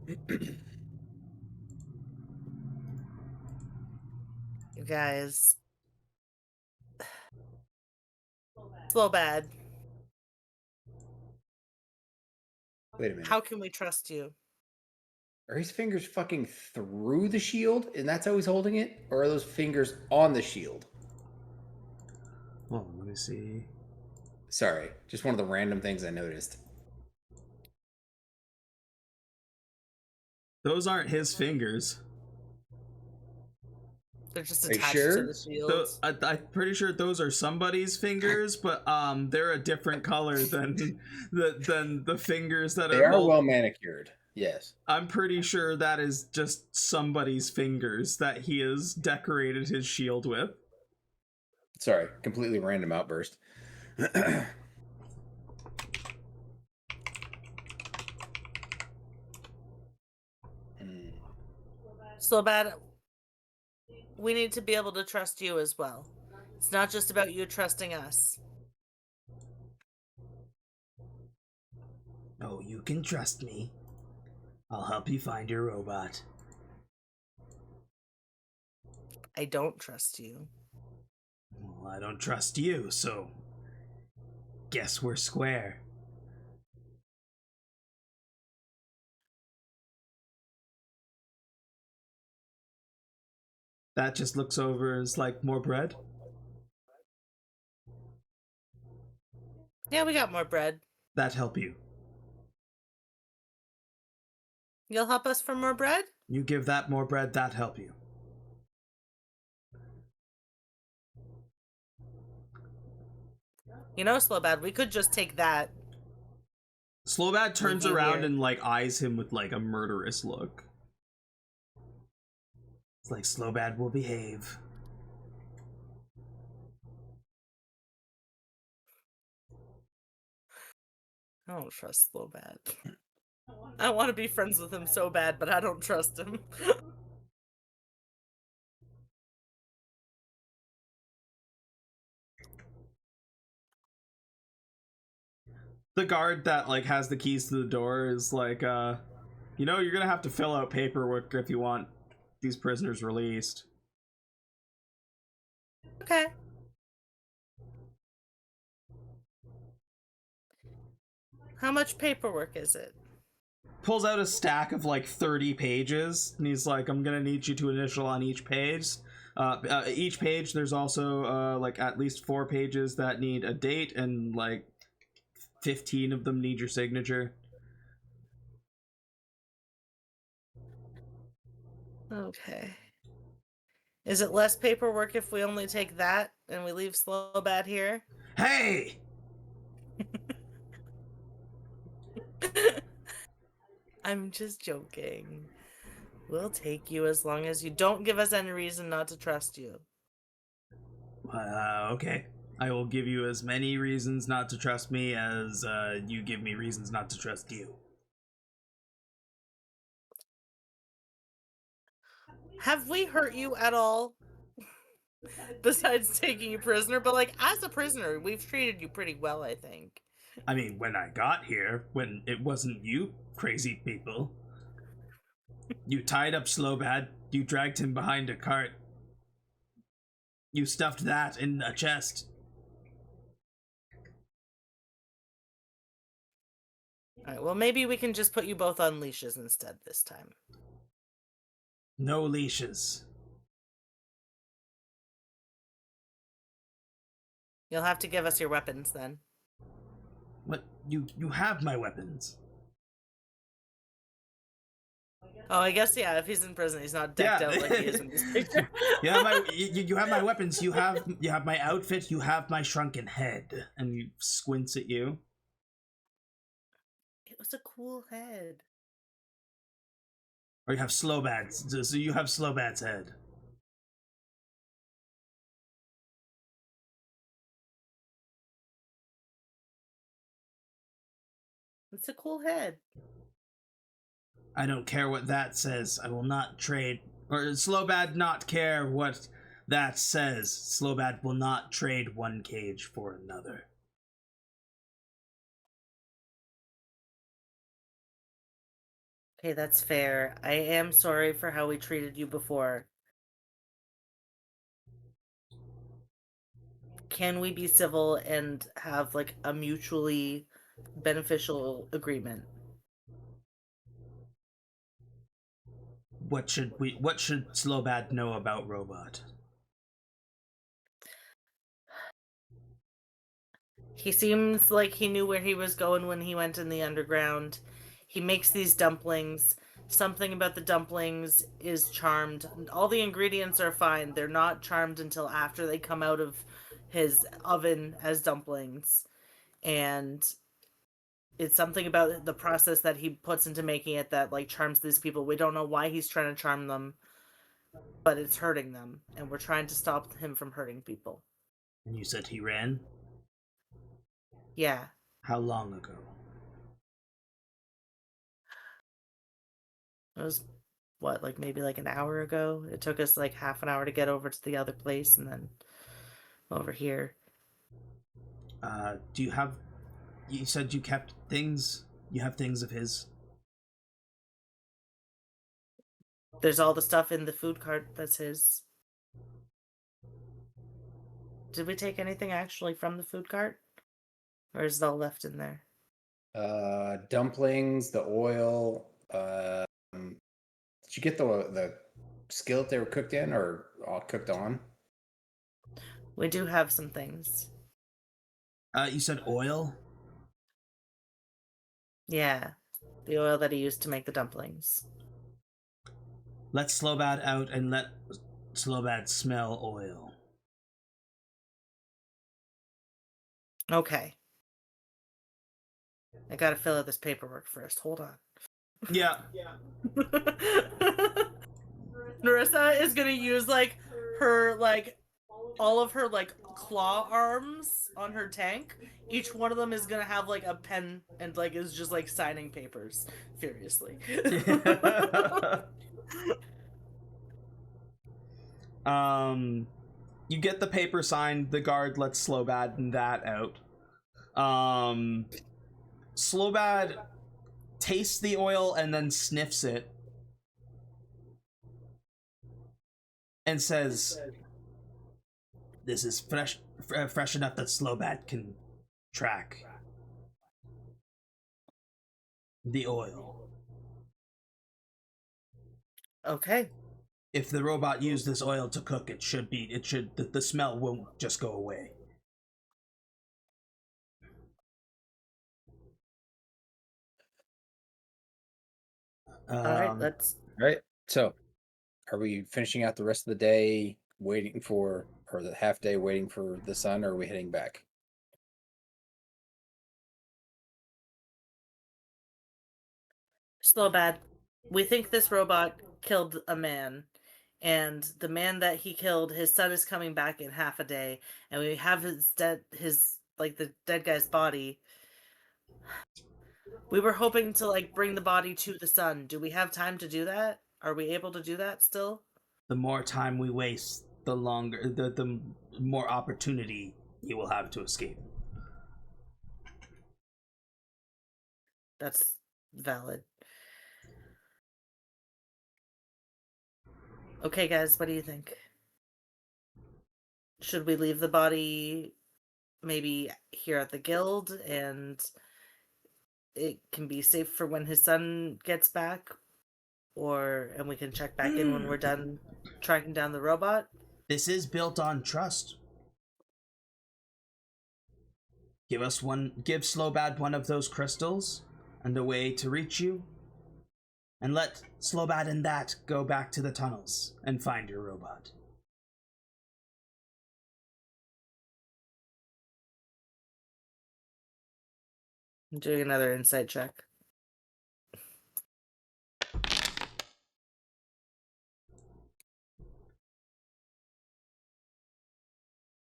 You guys. Slow bad. Wait a minute. How can we trust you? Are his fingers fucking through the shield and that's how he's holding it? Or are those fingers on the shield? Oh, let me see. Sorry, just one of the random things I noticed. Those aren't his fingers. They're just Are you attached sure? to the shields. I'm pretty sure those are somebody's fingers, but they're a different color than the fingers that They are. are well manicured. Yes. I'm pretty sure that is just somebody's fingers that he has decorated his shield with. Sorry, completely random outburst. Slowbad, we need to be able to trust you as well. It's not just about you trusting us. Oh, you can trust me. I'll help you find your robot. I don't trust you. Well, I don't trust you, so guess we're square. That just looks over as like more bread. Yeah, we got more bread. That help you. You'll help us for more bread? You give that more bread, that help you. You know, Slowbad, we could just take that. Slowbad turns Leave you around here. and like eyes him with like a murderous look. It's like Slowbad will behave. I don't trust Slowbad. I want to be friends with him so bad, but I don't trust him. The guard that like has the keys to the door is like, you know, you're gonna have to fill out paperwork if you want these prisoners released. Okay. How much paperwork is it? Pulls out a stack of like 30 pages, and he's like, I'm gonna need you to initial on each page. Each page, there's also like at least 4 pages that need a date, and like 15 of them need your signature. Okay. Is it less paperwork if we only take that and we leave Slowbad here? Hey! I'm just joking. We'll take you as long as you don't give us any reason not to trust you. Okay. I will give you as many reasons not to trust me as you give me reasons not to trust you. Have we hurt you at all? Besides taking you prisoner, but like as a prisoner, we've treated you pretty well, I think. I mean, when I got here, when it wasn't you crazy people. You tied up Slowbad, you dragged him behind a cart. You stuffed that in a chest. Alright, well maybe we can just put you both on leashes instead this time. No leashes. You'll have to give us your weapons then. What? You have my weapons. Oh, I guess, yeah, if he's in prison, he's not decked Yeah. out like he is in this picture. You have my weapons. You have my outfit. You have my shrunken head. And he squints at you. It was a cool head. Or you have Slowbad's. So you have Slowbad's head. It's a cool head. I don't care what that says. I will not trade. Or Slowbad not care what that says. Slowbad will not trade one cage for another. Okay, that's fair. I am sorry for how we treated you before. Can we be civil and have like a mutually beneficial agreement? What should Slowbad know about Robot? He seems like he knew where he was going when he went in the underground. He makes these dumplings. something about the dumplings is charmed. All the ingredients are fine. They're not charmed until after they come out of his oven as dumplings. And it's something about the process that he puts into making it that like charms these people. We don't know why he's trying to charm them, but it's hurting them, and we're trying to stop him from hurting people. And you said he ran? Yeah. How long ago? It was what, like maybe like an hour ago? It took us like half an hour to get over to the other place and then over here. Do you have... You said you kept things? You have things of his? There's all the stuff in the food cart that's his. Did we take anything actually from the food cart? Or is it all left in there? Dumplings, the oil. Did you get the skillet they were cooked in or all cooked on? We do have some things. You said oil? Yeah. The oil that he used to make the dumplings. Let Slowbad out and let Slowbad smell oil. Okay. I gotta fill out this paperwork first. Hold on. Yeah. Nerissa is gonna use like her like all of her like claw arms on her tank. Each one of them is gonna have like a pen and like is just like signing papers furiously. You get the paper signed. The guard lets Slowbad and that out. Slowbad tastes the oil and then sniffs it and says, "This is fresh enough that Slowbad can track the oil. Okay. If the robot used this oil to cook, the smell won't just go away." Alright, let's All right. So, are we finishing out the rest of the day waiting for, or the half day waiting for the sun, or are we heading back? Slowbad. We think this robot killed a man, and the man that he killed, his son is coming back in half a day, and we have the dead guy's body. We were hoping to like bring the body to the sun. Do we have time to do that? Are we able to do that still? The more time we waste, the more opportunity you will have to escape. That's valid. Okay, guys, what do you think? Should we leave the body maybe here at the guild and it can be safe for when his son gets back? And we can check back in when we're done tracking down the robot? This is built on trust. Give Slowbad one of those crystals and a way to reach you, and let Slowbad and that go back to the tunnels and find your robot. I'm doing another insight check.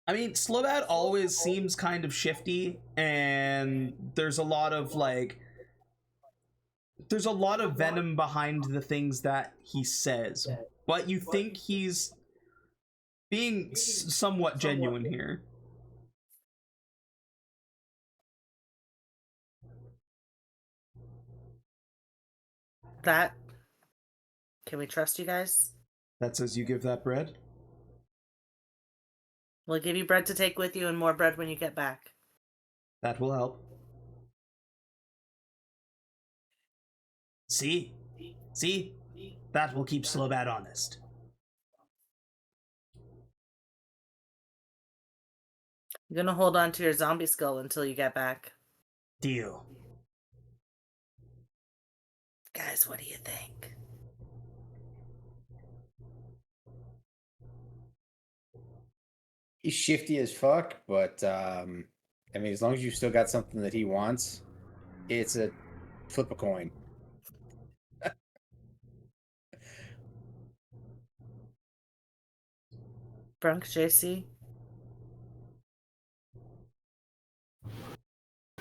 I mean, Slowbad always seems kind of shifty, and there's a lot of venom behind the things that he says, but you think he's being somewhat genuine here. Can we trust you guys? That says you give that bread? We'll give you bread to take with you and more bread when you get back. That will help. See? That will keep Slowbad honest. I'm gonna hold on to your zombie skull until you get back. Deal. Guys, what do you think? He's shifty as fuck, but I mean, as long as you still got something that he wants, it's a flip a coin. Brunk, JC?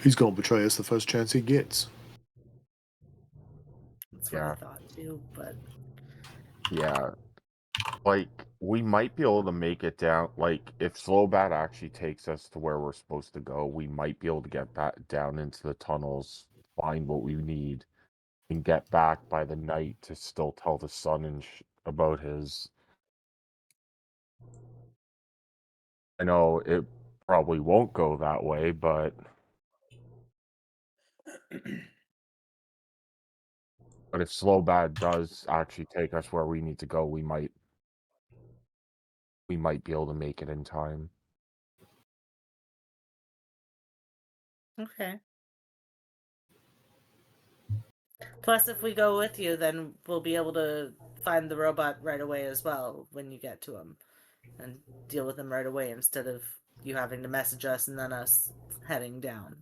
He's gonna betray us the first chance he gets. That's what I thought too, but Yeah. Like, we might be able to make it down. Like, if Slowbat actually takes us to where we're supposed to go, we might be able to get back down into the tunnels, find what we need, and get back by the night to still tell the son about his. I know it probably won't go that way, but if Slowbad does actually take us where we need to go, we might be able to make it in time. okay. Plus, if we go with you, then we'll be able to find the robot right away as well when you get to him, and deal with him right away instead of you having to message us and then us heading down.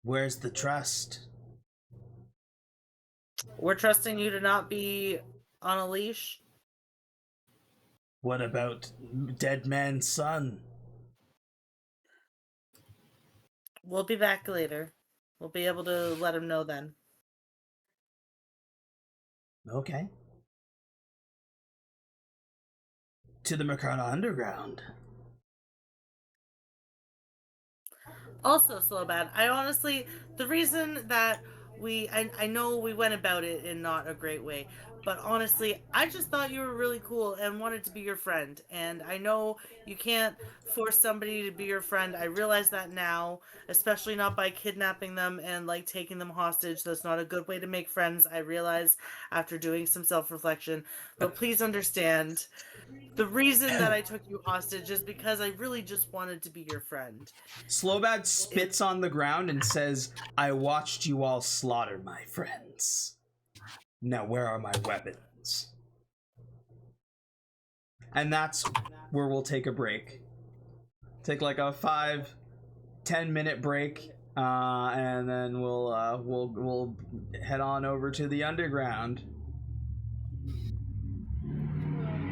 Where's the trust? We're trusting you to not be on a leash. What about Dead Man's son? We'll be back later. We'll be able to let him know then. Okay. To the Mercana Underground. Also, Slowbad, I honestly, the reason that I know we went about it in not a great way, but honestly, I just thought you were really cool and wanted to be your friend. And I know you can't force somebody to be your friend. I realize that now, especially not by kidnapping them and like taking them hostage. That's not a good way to make friends. I realize after doing some self-reflection, but please understand. The reason that I took you hostage is because I really just wanted to be your friend. Slowbad spits on the ground and says, I watched you all slaughter my friends. Now where are my weapons? And that's where we'll take a break. Take like a 5-10 minute break, and then we'll head on over to the underground.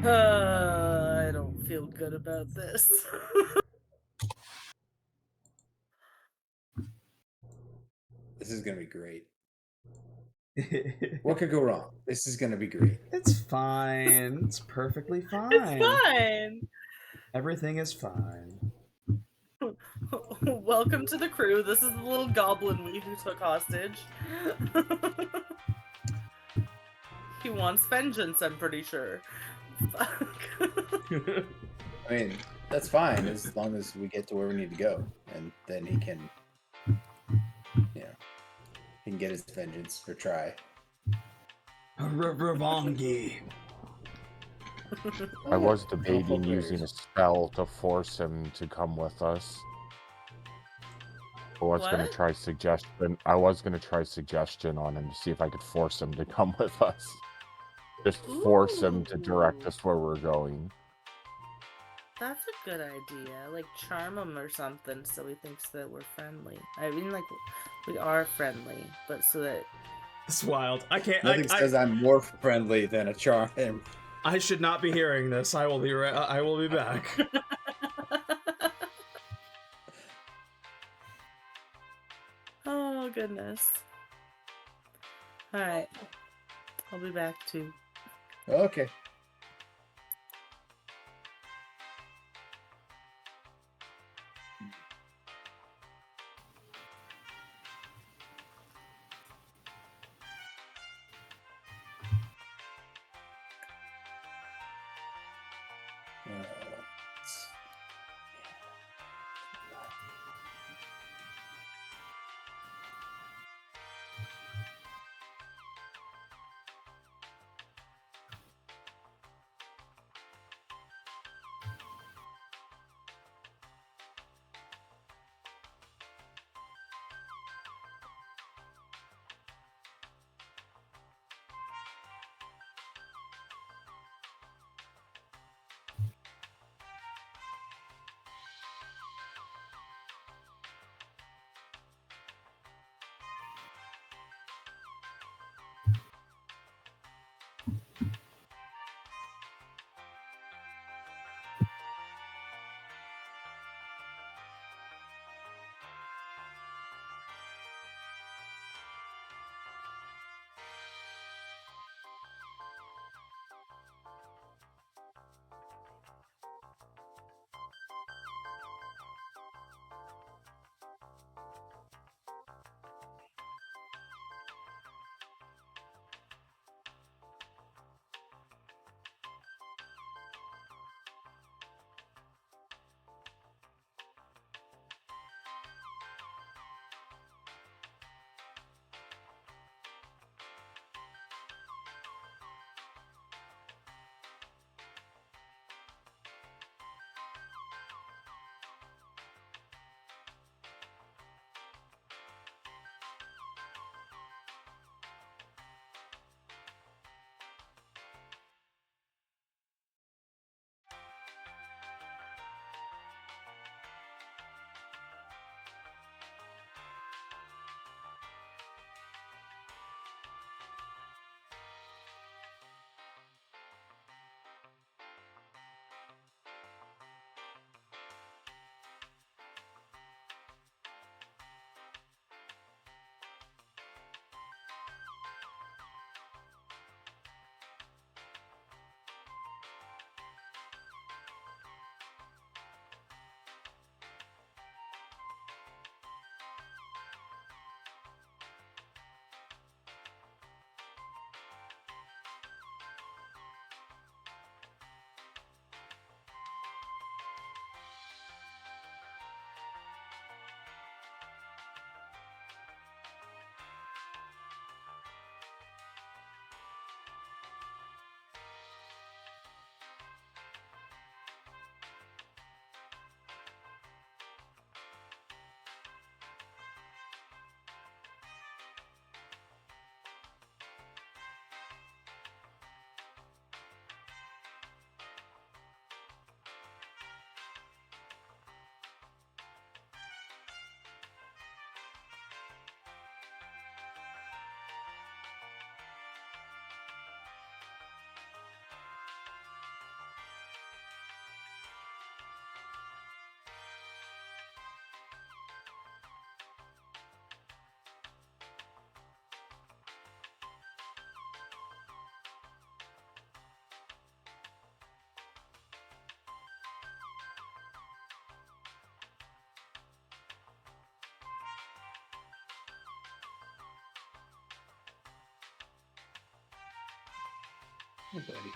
I don't feel good about this. This is gonna be great. What could go wrong? This is gonna be great. It's fine. It's perfectly fine. It's fine. Everything is fine. Welcome to the crew. This is the little goblin we who took hostage. He wants vengeance, I'm pretty sure. I mean, that's fine as long as we get to where we need to go, and then he can, he can get his vengeance or try. Ravangi. I was debating using a spell to force him to come with us. I was gonna try suggestion. I was gonna try suggestion on him to see if I could force him to come with us. Just force him to direct us where we're going. That's a good idea. Like charm him or something so he thinks that we're friendly. I mean, like we are friendly, but so that It's wild. I can't. Nothing says I'm more friendly than a charm. I should not be hearing this. I will be. I will be back. Oh goodness. All right, I'll be back too. Okay. Hey, buddy.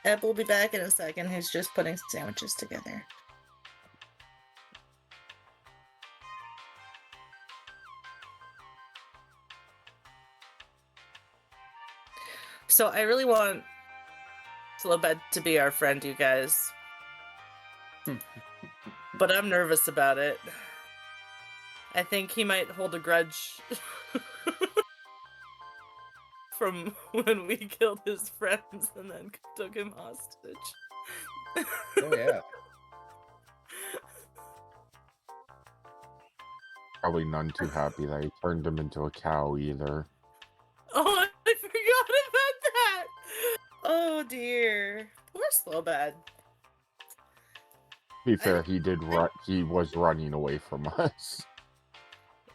Eb will be back in a second. He's just putting sandwiches together. So I really want Slowbad to be our friend, you guys. But I'm nervous about it. I think he might hold a grudge from when we killed his friends and then took him hostage. Oh yeah. Probably none too happy that he turned him into a cow either. Oh, I forgot about that! Oh dear. Poor Slowbad. To be fair, he was running away from us.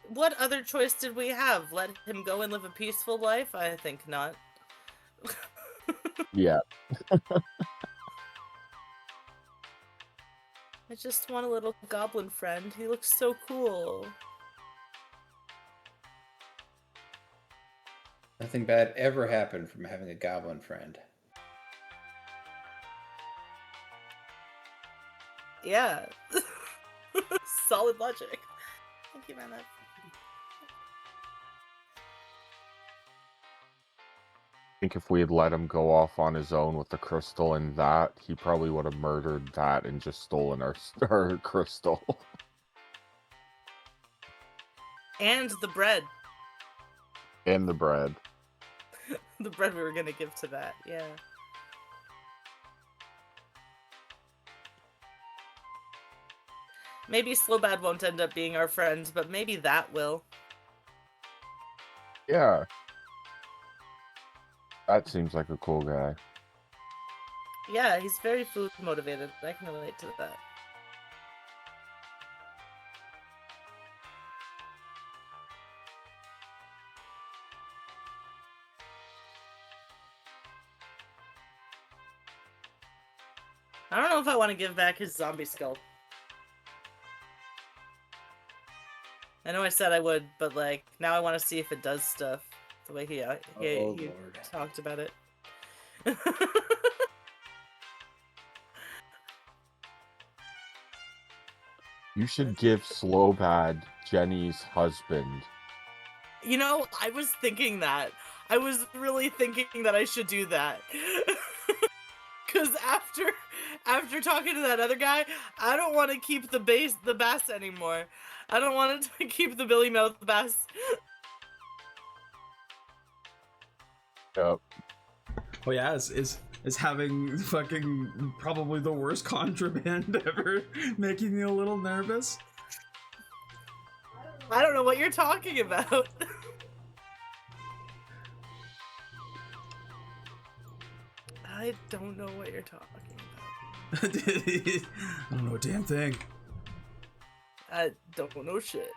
What other choice did we have? Let him go and live a peaceful life? I think not. Yeah. I just want a little goblin friend. He looks so cool. Nothing bad ever happened from having a goblin friend. Yeah. Solid logic. Thank you, man. I think if we had let him go off on his own with the crystal and that, he probably would have murdered that and just stolen our crystal. And the bread. And the bread. The bread we were gonna give to that, yeah. Maybe Slowbad won't end up being our friend, but maybe that will. Yeah. That seems like a cool guy. Yeah, he's very food motivated. I can relate to that. I don't know if I want to give back his zombie skull. I know I said I would, but like now I want to see if it does stuff the way he Lord. talked about it. You should give Slowbad Jenny's husband. You know, I was thinking that. I was really thinking that I should do that. Because after talking to that other guy, I don't want to keep the bass anymore. I don't want to keep the Billy Mouth bass. Yep. Oh yeah, is having fucking probably the worst contraband ever, making me a little nervous. I don't know what you're talking about. I don't know what you're talking about. I don't know a damn thing. I don't know shit.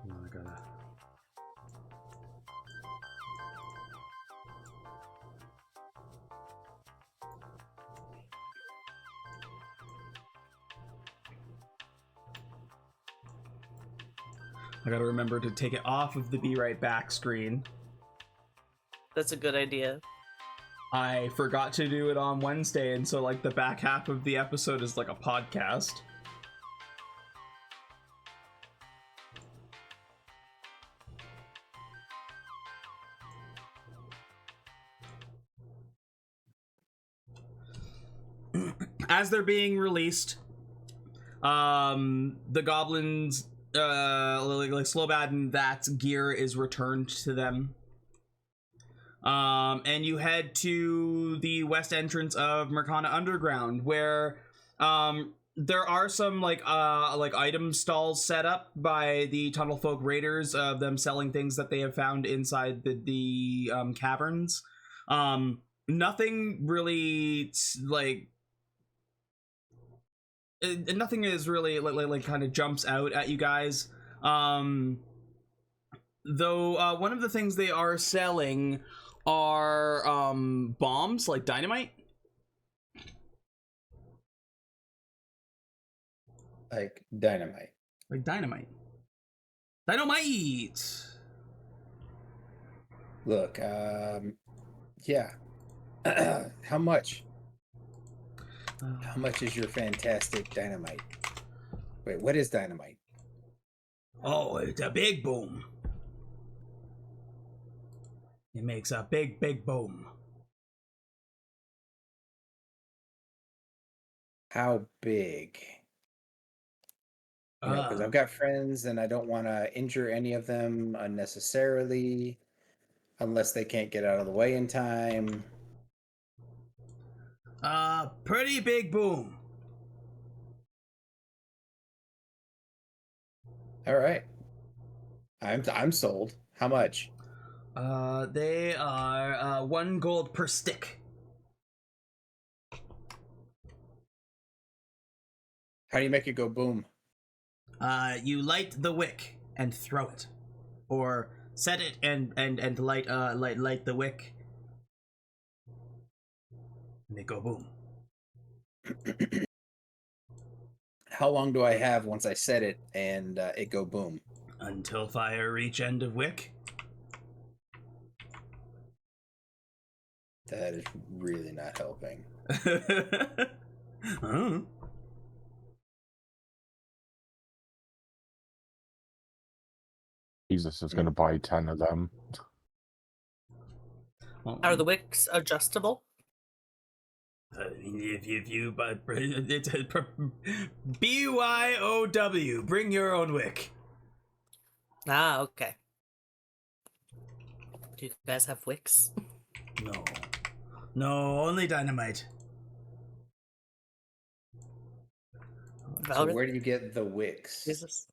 No, I gotta. I gotta remember to take it off of the Be Right Back screen. That's a good idea. I forgot to do it on Wednesday, and so like the back half of the episode is like a podcast. As they're being released, the goblins, like Slowbad and that gear is returned to them. And you head to the west entrance of Mercana Underground, where there are some like item stalls set up by the Tunnel Folk Raiders of them selling things that they have found inside the caverns. Nothing really like. Nothing is really like kind of jumps out at you guys. Though one of the things they are selling are bombs, like dynamite. Like dynamite. Like dynamite. Dynamite! Look, yeah. How much? How much is your fantastic dynamite? Wait, what is dynamite? Oh, it's a big boom. It makes a big, big boom. How big? You know, because I've got friends and I don't want to injure any of them unnecessarily unless they can't get out of the way in time. Pretty big boom. All right. I'm sold. How much? They are 1 gold per stick. How do you make it go boom? You light the wick and throw it, or set it and light the wick, and they go boom. How long do I have once I set it and it go boom? Until fire reach end of wick. That is really not helping. Huh? Jesus is going to buy 10 of them. Well, Are the wicks adjustable? I mean, if you but it's BYOW, bring your own wick. Ah, okay. Do you guys have wicks? No, only dynamite. So Valerith? where do you get the wicks? Jesus.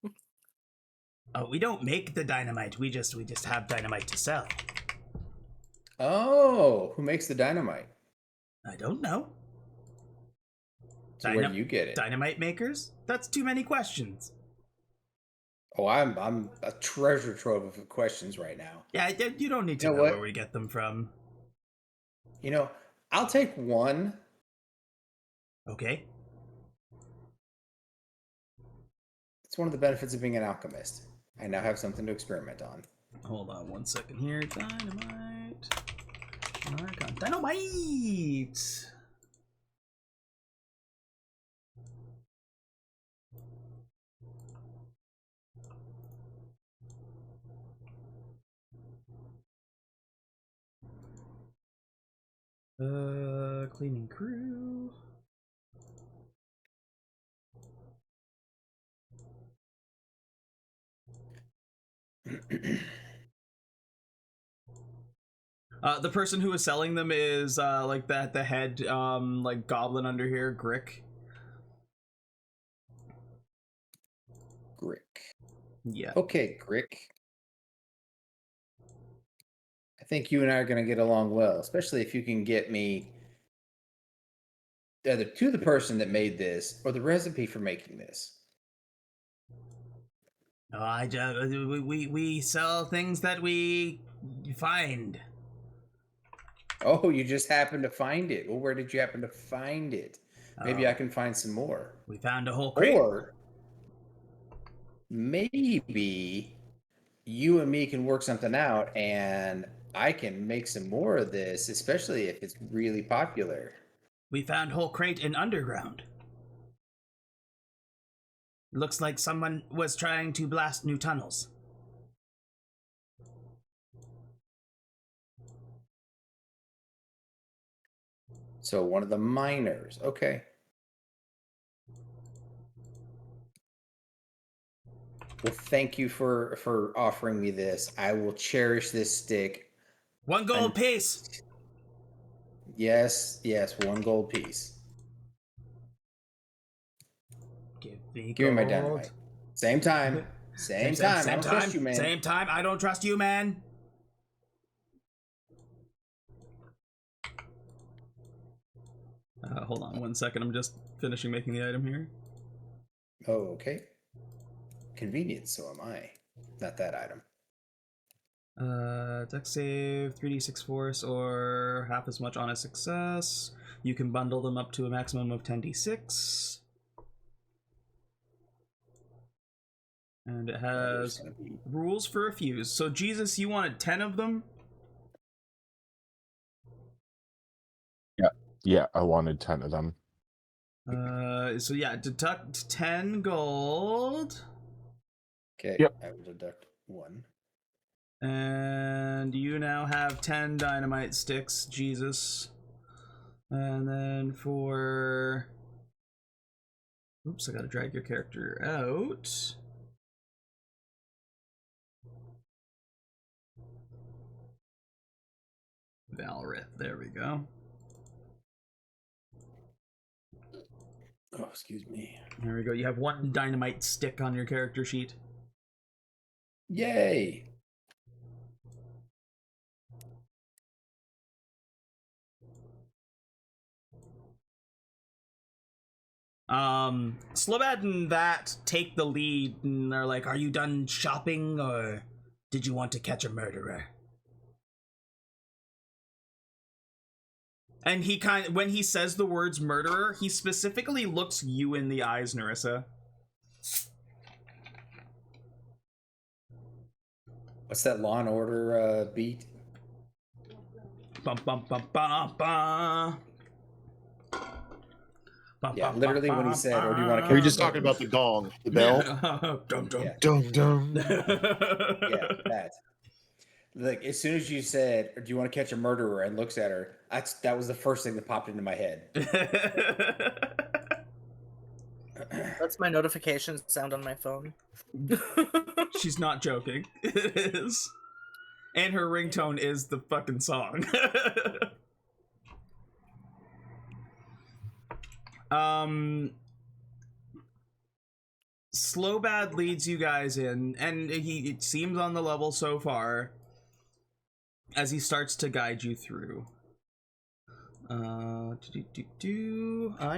We don't make the dynamite. We just have dynamite to sell. Oh, who makes the dynamite? I don't know. So where do you get it? Dynamite makers? That's too many questions. Oh, I'm a treasure trove of questions right now. Yeah, you don't need to You know know what? where we get them from. You know, I'll take one. Okay. It's one of the benefits of being an alchemist. I now have something to experiment on. Hold on 1 second here. Dynamite. Argon. Dynamite! Cleaning crew. The person who is selling them is like the head like goblin under here, Grick. Grick. Yeah. Okay, Grick. I think you and I are going to get along well, especially if you can get me either to the person that made this or the recipe for making this. Oh, we sell things that we find. Oh, you just happened to find it. Well, where did you happen to find it? Maybe Oh. I can find some more. We found a whole crate. Or maybe you and me can work something out and I can make some more of this, especially if it's really popular. We found whole crate in underground. Looks like someone was trying to blast new tunnels. So one of the miners. Okay. Well, thank you for offering me this. I will cherish this stick. 1 gold piece. Yes, 1 gold piece. Give me my dynamite. Same time. Same time. I don't trust you, man. Same time. I don't trust you, man. Hold on 1 second. I'm just finishing making the item here. Oh, okay. Convenient, so am I. Not that item. Dex save, 3d6 force, or half as much on a success. You can bundle them up to a maximum of 10d6. And it There's has gonna be- rules for a fuse. So, Jesus, you wanted 10 of them? Yeah, I wanted 10 of them. So yeah, deduct 10 gold. Okay, Yep. I will deduct 1. And you now have 10 dynamite sticks, Jesus. And then for... Oops, I gotta drag your character out. Valerith, there we go. Oh, excuse me. There we go. You have 1 dynamite stick on your character sheet. Yay! Slobad and that take the lead and they're like, are you done shopping or did you want to catch a murderer? And he when he says the words murderer, he specifically looks you in the eyes, Nerissa. What's that Law and Order beat? Bum bum bum bum bum. Yeah, literally when he said, or do you want to Are you just talking about the gong, the bell? Dum dum. Yeah. Dum dum. Yeah, that. Like, as soon as you said, or do you want to catch a murderer, and looks at her, that was the first thing that popped into my head. That's my notification sound on my phone. She's not joking. It is. And her ringtone is the fucking song. Slowbad leads you guys in, and it seems on the level so far as he starts to guide you through. I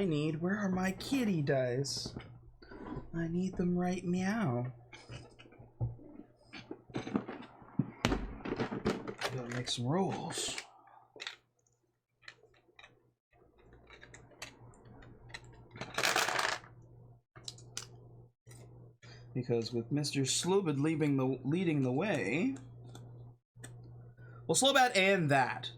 need, where are my kitty dice? I need them right meow. Gotta make some rolls. Because with Mr. Slobad leading the way... Well, Slobad and that.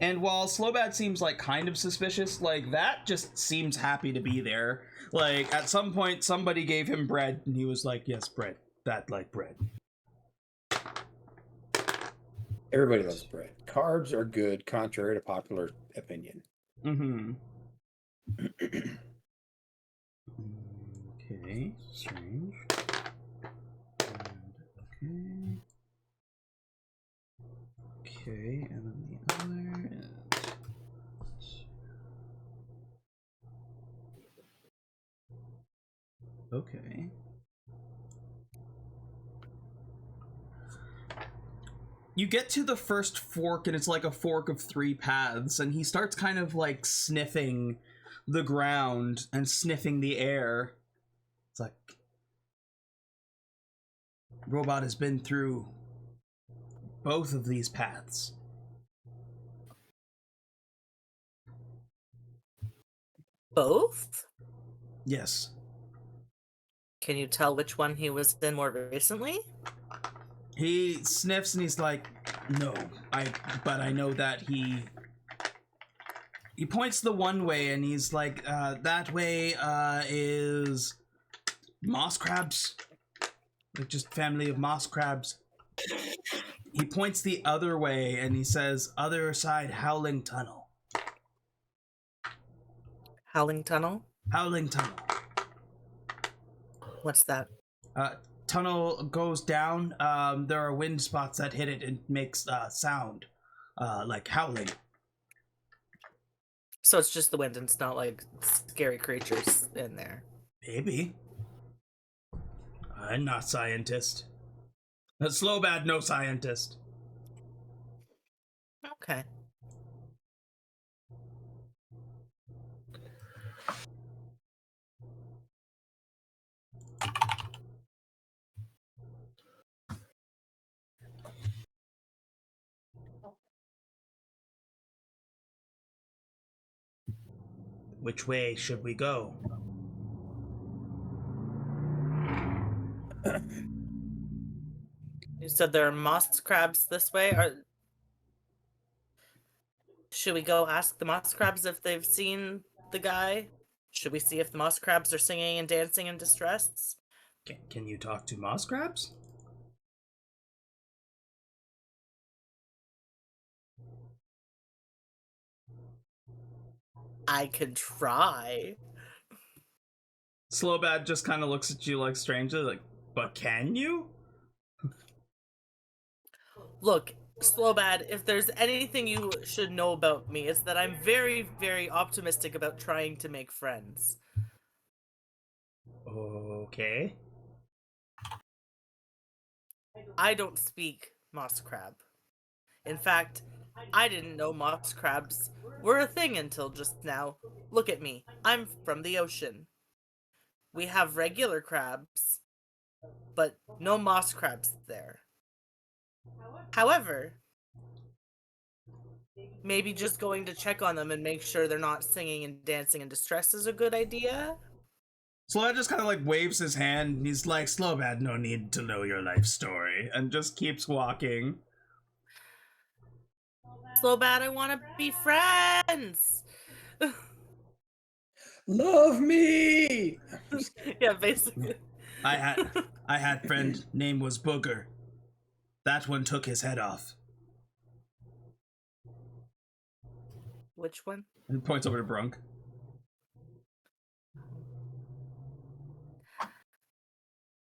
And while Slobad seems like kind of suspicious, like that just seems happy to be there. Like at some point somebody gave him bread and he was like, yes, bread. That like bread. Everybody loves bread. Carbs are good, contrary to popular opinion. Mm-hmm. Okay, strange. And, okay, and then the other is... Okay. You get to the first fork and it's like a fork of 3 paths, and he starts kind of like sniffing the ground and sniffing the air. It's like, Robot has been through both of these paths. Both? Yes. Can you tell which one he was in more recently? He sniffs and he's like, no, but I know that he points the one way and he's like, that way is moss crabs. Like just family of moss crabs. He points the other way and he says, other side Howling Tunnel. Howling Tunnel? Howling Tunnel. What's that? Tunnel goes down. There are wind spots that hit it and makes sound, like howling. So it's just the wind and it's not like scary creatures in there. Maybe. I'm not scientist. Slowbad, no scientist. Okay. Which way should we go? You said there are moss crabs this way. Should we go ask the moss crabs if they've seen the guy? Should we see if the moss crabs are singing and dancing in distress? Can you talk to moss crabs? I could try. Slowbad just kind of looks at you like strangely, like, but can you? Look, Slowbad, if there's anything you should know about me, it's that I'm very, very optimistic about trying to make friends. Okay. I don't speak moss crab. In fact, I didn't know moss crabs were a thing until just now. Look at me. I'm from the ocean. We have regular crabs, but no moss crabs there. However, maybe just going to check on them and make sure they're not singing and dancing in distress is a good idea. Slowbad just kind of like waves his hand and he's like, Slowbad, no need to know your life story, and just keeps walking. Slowbad, I want to be friends. Love me. Yeah, basically. I had friend name was Booger. That one took his head off. Which one? And points over to Brunk.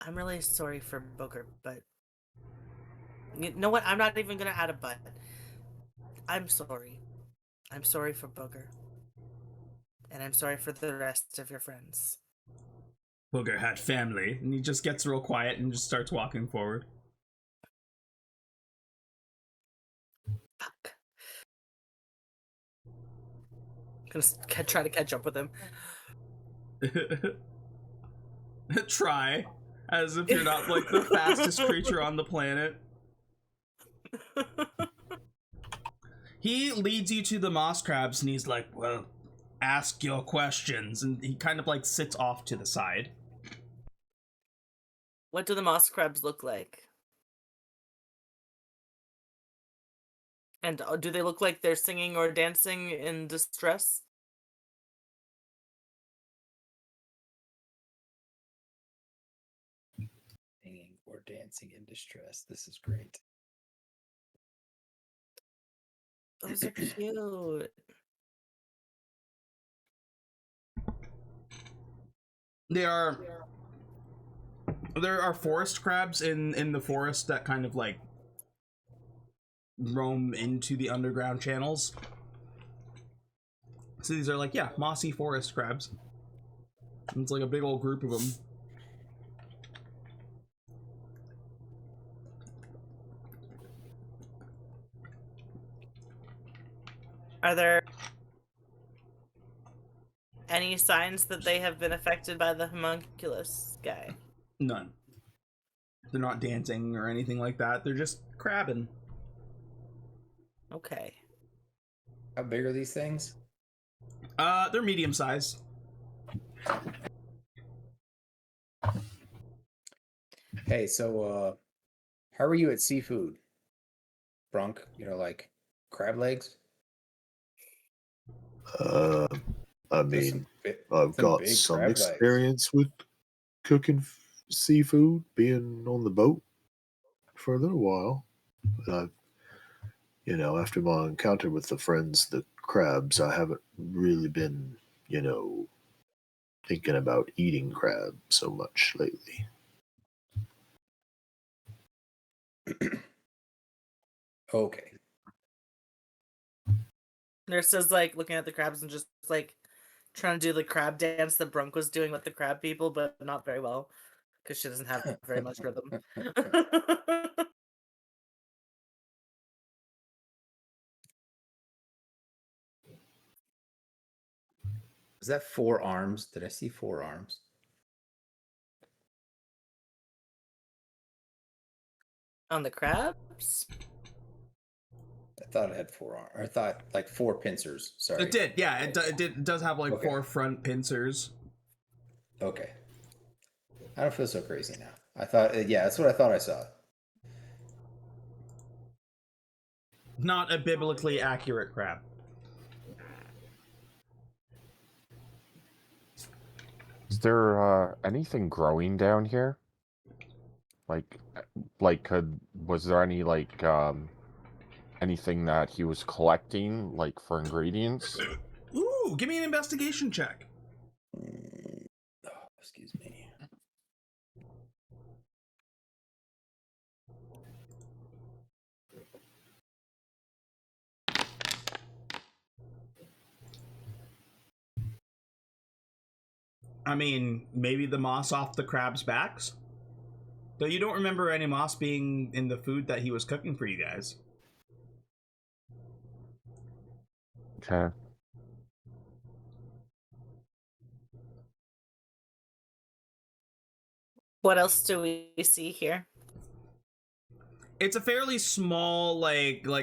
I'm really sorry for Booger, but you know what? I'm not even gonna add a but. I'm sorry. I'm sorry for Booger. And I'm sorry for the rest of your friends. Booger had family, and he just gets real quiet and just starts walking forward. Fuck. Gonna try to catch up with him. Try. As if you're not like the fastest creature on the planet. He leads you to the moss crabs and he's like, well, ask your questions. And he kind of like sits off to the side. What do the moss crabs look like? And do they look like they're singing or dancing in distress? Singing or dancing in distress. This is great. Those are cute. There are forest crabs in the forest that kind of like roam into the underground channels. So these are like, yeah, mossy forest crabs. It's like a big old group of them. Are there any signs that they have been affected by the homunculus guy? None. They're not dancing or anything like that. They're just crabbing. Okay. How big are these things? They're medium size. Hey, so how are you at seafood? Brunk, like crab legs? I There's mean, some I've got big some crab legs. experience with cooking seafood, being on the boat for a little while. I've, after my encounter with the the crabs, I haven't really been, thinking about eating crab so much lately. Okay. Nerissa's like looking at the crabs and just like trying to do the crab dance that Brunk was doing with the crab people, but not very well because she doesn't have very much rhythm. Is that 4 arms? Did I see 4 arms? On the crabs? I thought it had 4 arms. Or I thought like 4 pincers. Sorry. It did, yeah. It does have like Okay. 4 front pincers. Okay. I don't feel so crazy now. I thought, yeah, that's what I thought I saw. Not a biblically accurate crab. Is there anything growing down here? Was there any anything that he was collecting, like for ingredients? Ooh, give me an investigation check. Oh, excuse me. I mean, maybe the moss off the crab's backs? Though you don't remember any moss being in the food that he was cooking for you guys. Okay. What else do we see here? It's a fairly small,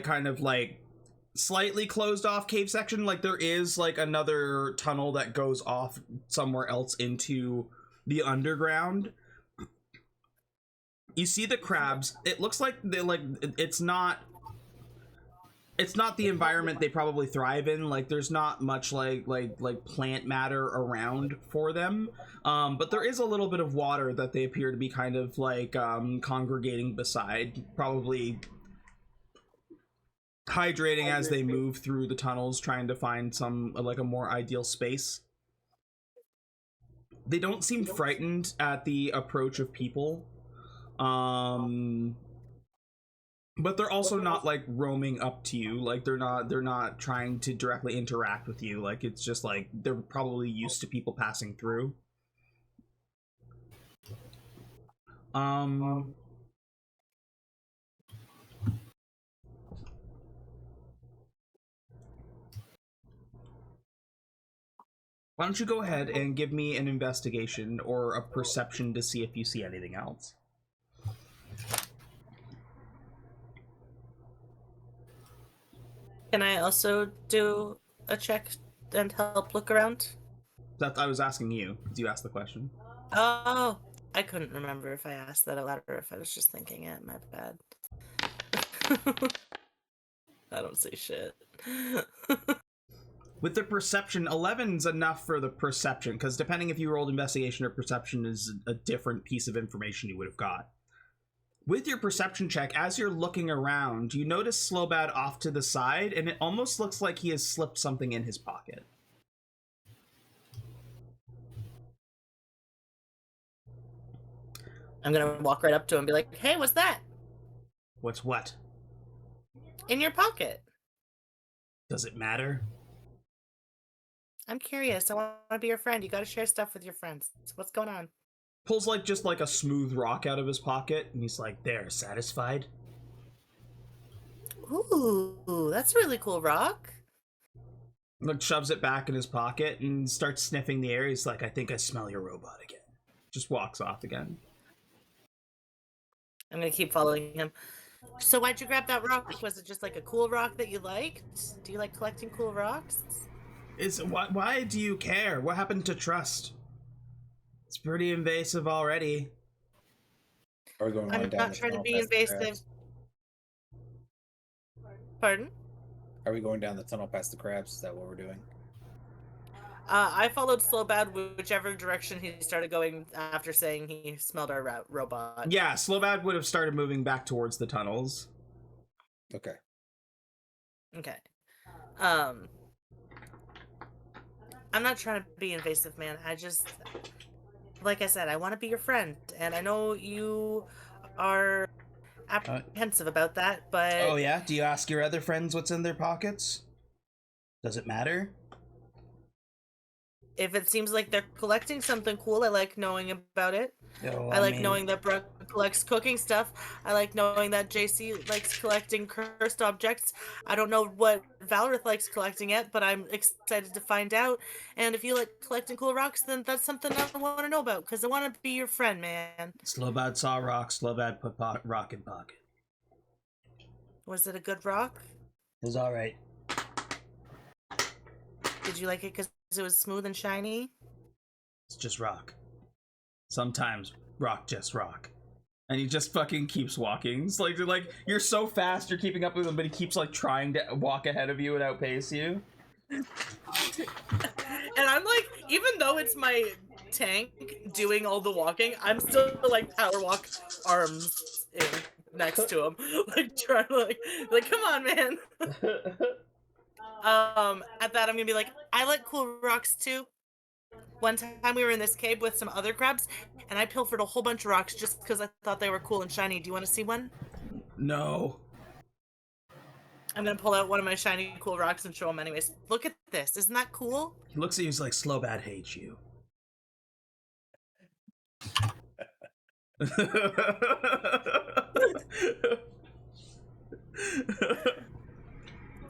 kind of slightly closed off cave section. Like there is like another tunnel that goes off somewhere else into the underground. You see the crabs. It looks like they it's not the environment they probably thrive in. Like there's not much like plant matter around for them. But there is a little bit of water that they appear to be kind of congregating beside, probably hydrating as they move through the tunnels, trying to find some a more ideal space. They don't seem frightened at the approach of people. But they're also not like roaming up to you. Like they're not trying to directly interact with you. Like it's just like they're probably used to people passing through. Why don't you go ahead and give me an investigation or a perception to see if you see anything else? Can I also do a check and help look around? That I was asking you, because you asked the question. Oh, I couldn't remember if I asked that out loud or if I was just thinking it. My bad. I don't say shit. With the perception, 11's enough for the perception, because depending if you rolled investigation or perception is a different piece of information you would have got. With your perception check, as you're looking around, you notice Slowbad off to the side, and it almost looks like he has slipped something in his pocket. I'm gonna walk right up to him and be like, "Hey, what's that? What's what? In your pocket?" Does it matter? I'm curious. I want to be your friend. You gotta share stuff with your friends. What's going on? Pulls just a smooth rock out of his pocket, and he's like, "There, satisfied?" Ooh, that's a really cool rock. Shoves it back in his pocket and starts sniffing the air. He's like, "I think I smell your robot again." Just walks off again. I'm gonna keep following him. So why'd you grab that rock? Was it just like a cool rock that you liked? Do you like collecting cool rocks? Why do you care? What happened to trust? It's pretty invasive already. Are we going I'm down not the trying to tunnel be past the invasive. crabs? Pardon? Are we going down the tunnel past the crabs? Is that what we're doing? I followed Slowbad whichever direction he started going after saying he smelled our robot. Yeah, Slowbad would have started moving back towards the tunnels. Okay. Okay. I'm not trying to be invasive, man. I just, like I said, I want to be your friend, and I know you are apprehensive about that, but... Oh yeah? Do you ask your other friends what's in their pockets? Does it matter? If it seems like they're collecting something cool, I like knowing about it. Oh, I like knowing that Brunk collects cooking stuff. I like knowing that JC likes collecting cursed objects. I don't know what Valerith likes collecting yet, but I'm excited to find out. And if you like collecting cool rocks, then that's something I want to know about, because I want to be your friend, man. Slowbad saw rock, Slowbad put rock in pocket. Was it a good rock? It was alright. Did you like it because it was smooth and shiny? It's just rock. Sometimes rock just rock. And he just fucking keeps walking. It's like you're so fast, you're keeping up with him, but he keeps like trying to walk ahead of you and outpace you. And I'm like, even though it's my tank doing all the walking, I'm still like power walk arms in next to him, like trying to like come on, man. At that I'm gonna be like, I like cool rocks too. One time we were in this cave with some other crabs, and I pilfered a whole bunch of rocks just because I thought they were cool and shiny. Do you want to see one? No. I'm gonna pull out one of my shiny cool rocks and show him anyways. Look at this. Isn't that cool? He looks at you, he's like, Slowbad hates you.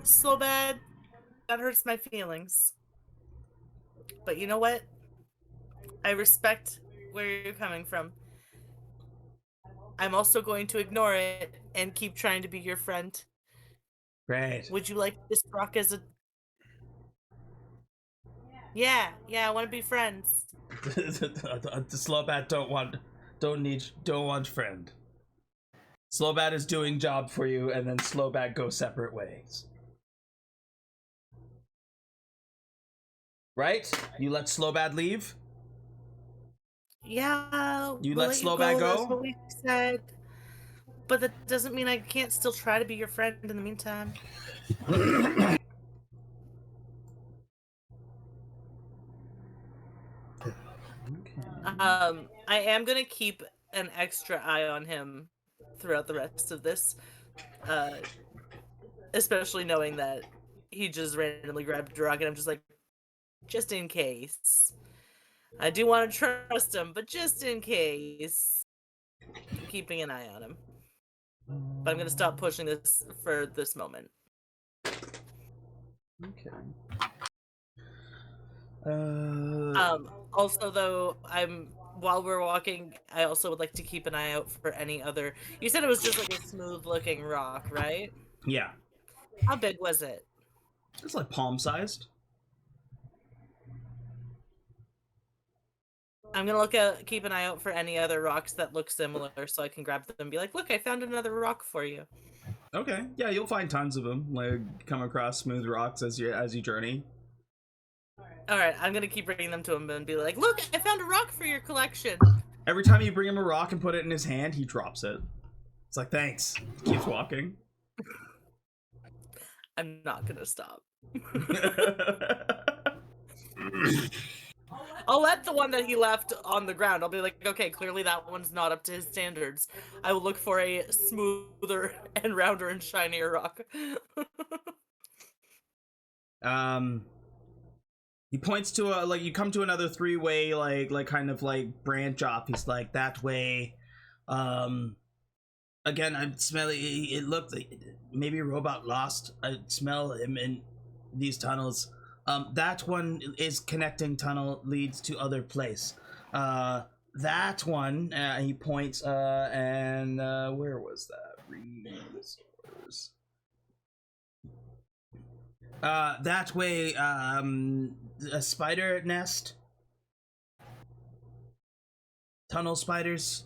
So bad. That hurts my feelings. But you know what? I respect where you're coming from. I'm also going to ignore it and keep trying to be your friend. Great. Would you like this rock as a... Yeah, I want to be friends. The Slowbad don't want friend. Slowbad is doing job for you, and then Slowbad go separate ways. Right? You let Slowbad leave? Yeah. You we'll let Slowbad go? That's what we said. But that doesn't mean I can't still try to be your friend in the meantime. I am gonna keep an extra eye on him throughout the rest of this, especially knowing that he just randomly grabbed a rock, and I'm just like, just in case. I do want to trust him, but just in case, I'm keeping an eye on him. But I'm gonna stop pushing this for this moment. Okay. Also, though, while we're walking, I also would like to keep an eye out for any other... You said it was just like a smooth-looking rock, right? Yeah. How big was it? It's like palm-sized. I'm gonna keep an eye out for any other rocks that look similar, so I can grab them and be like, look, I found another rock for you. Okay. Yeah, you'll find tons of them. Like, come across smooth rocks as you journey. Alright, I'm gonna keep bringing them to him and be like, look, I found a rock for your collection. Every time you bring him a rock and put it in his hand, he drops it. It's like, thanks. Keeps walking. I'm not gonna stop. I'll let the one that he left on the ground. I'll be like, okay, clearly that one's not up to his standards. I will look for a smoother and rounder and shinier rock. He points to you come to another three-way, kind of branch off. He's like, that way. Again, I'm smelling, it looked like maybe a robot lost. I smell him in these tunnels. That one is connecting tunnel, leads to other place. That one, he points, and where was that? Resource. That way, a spider nest. Tunnel spiders.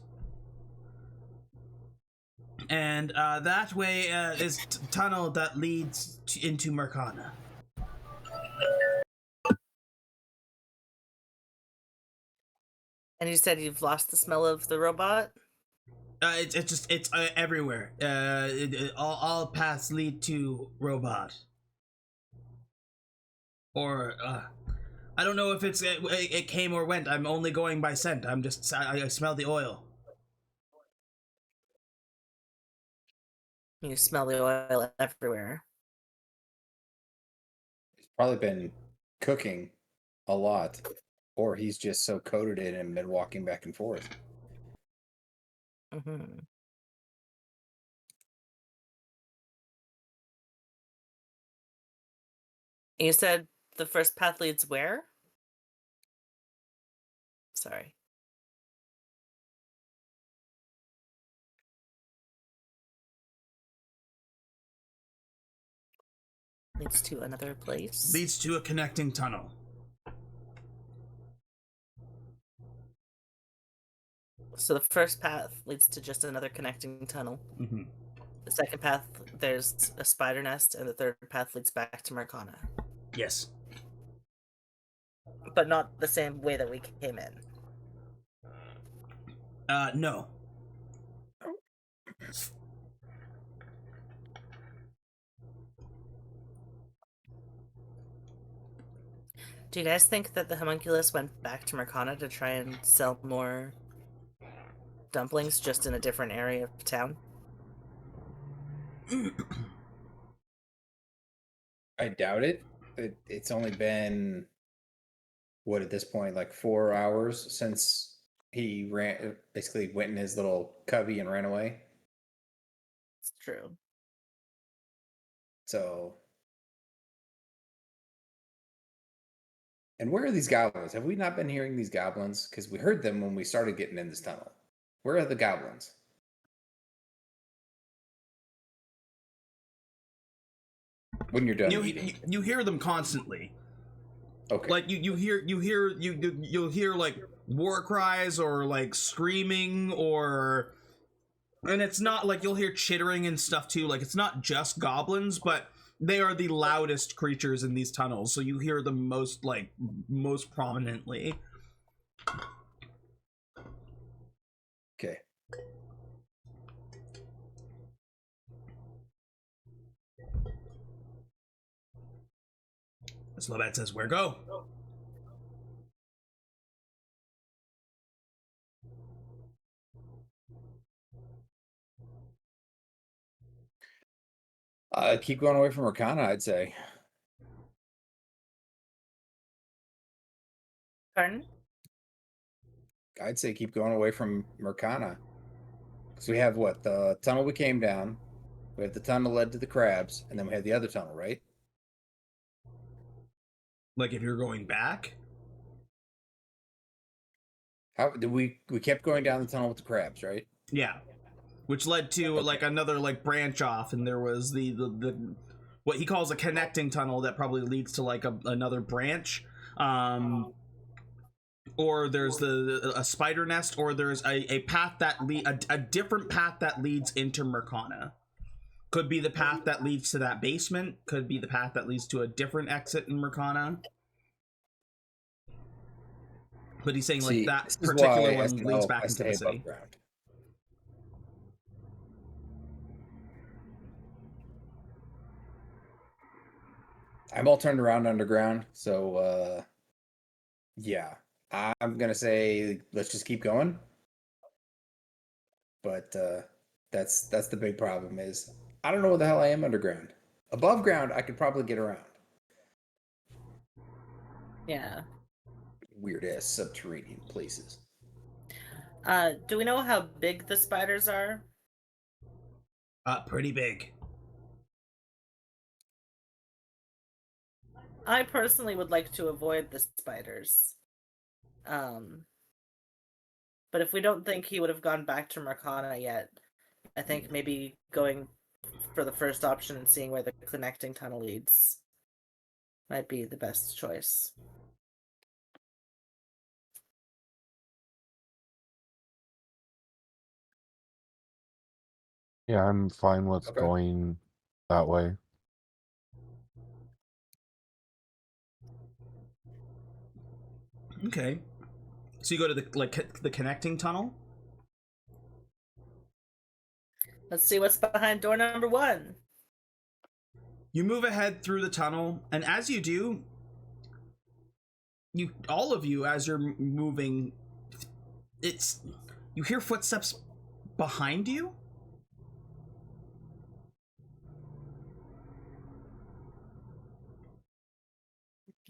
And that way is tunnel that leads into Mercana. And you said you've lost the smell of the robot? It's everywhere. All paths lead to robot. Or I don't know if it came or went. I'm only going by scent. I smell the oil. You smell the oil everywhere. He's probably been cooking a lot, or he's just so coated in and been walking back and forth. Mm-hmm. You said the first path leads where? Sorry. Leads to another place? Leads to a connecting tunnel. So the first path leads to just another connecting tunnel. Mm-hmm. The second path, there's a spider nest, and the third path leads back to Mercana. Yes. But not the same way that we came in. No. Do you guys think that the homunculus went back to Mercana to try and sell more dumplings just in a different area of town? I doubt it. It's only been what at this point, like 4 hours since he basically went in his little cubby and ran away. It's true. So, and where are these goblins? Have we not been hearing these goblins? Because we heard them when we started getting in this tunnel. Where are the goblins? When you're done eating. You hear them constantly. Okay. Like you'll hear like war cries or like screaming, or and it's not like you'll hear chittering and stuff too. Like it's not just goblins, but they are the loudest creatures in these tunnels, so you hear them most prominently. Okay. Slowbat says, "Where go?" Keep going away from Arcana, I'd say. Pardon? I'd say keep going away from Mercana. Because we have what? The tunnel we came down. We have the tunnel led to the crabs, and then we have the other tunnel, right? Like if you're going back. How did we kept going down the tunnel with the crabs, right? Yeah. Which led to like another like branch off, and there was the what he calls a connecting tunnel that probably leads to like another branch. Or there's a spider nest, or there's a path that a different path that leads into Mercana. Could be the path that leads to that basement, could be the path that leads to a different exit in Mercana. But he's saying like that particular one leads back into the city. Ground. I'm all turned around underground, so yeah. I'm gonna say let's just keep going. But that's the big problem is I don't know where the hell I am underground. Above ground, I could probably get around. Yeah. Weird ass subterranean places. Do we know how big the spiders are? Pretty big. I personally would like to avoid the spiders. But if we don't think he would have gone back to Mercana yet, I think maybe going for the first option and seeing where the connecting tunnel leads might be the best choice. Yeah, I'm fine with Okay. going that way. Okay. So you go to the connecting tunnel? Let's see what's behind door number 1. You move ahead through the tunnel, and as you do, all of you, as you're moving, you hear footsteps behind you.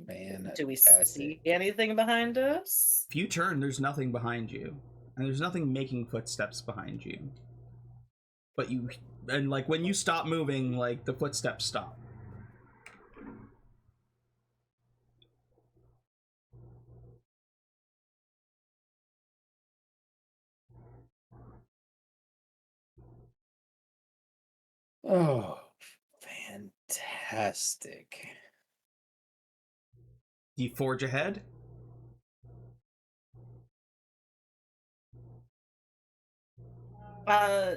Man, Do we see anything behind us? If you turn, there's nothing behind you, and there's nothing making footsteps behind you. But like when you stop moving, like the footsteps stop. Oh, fantastic. Do you forge ahead? Uh,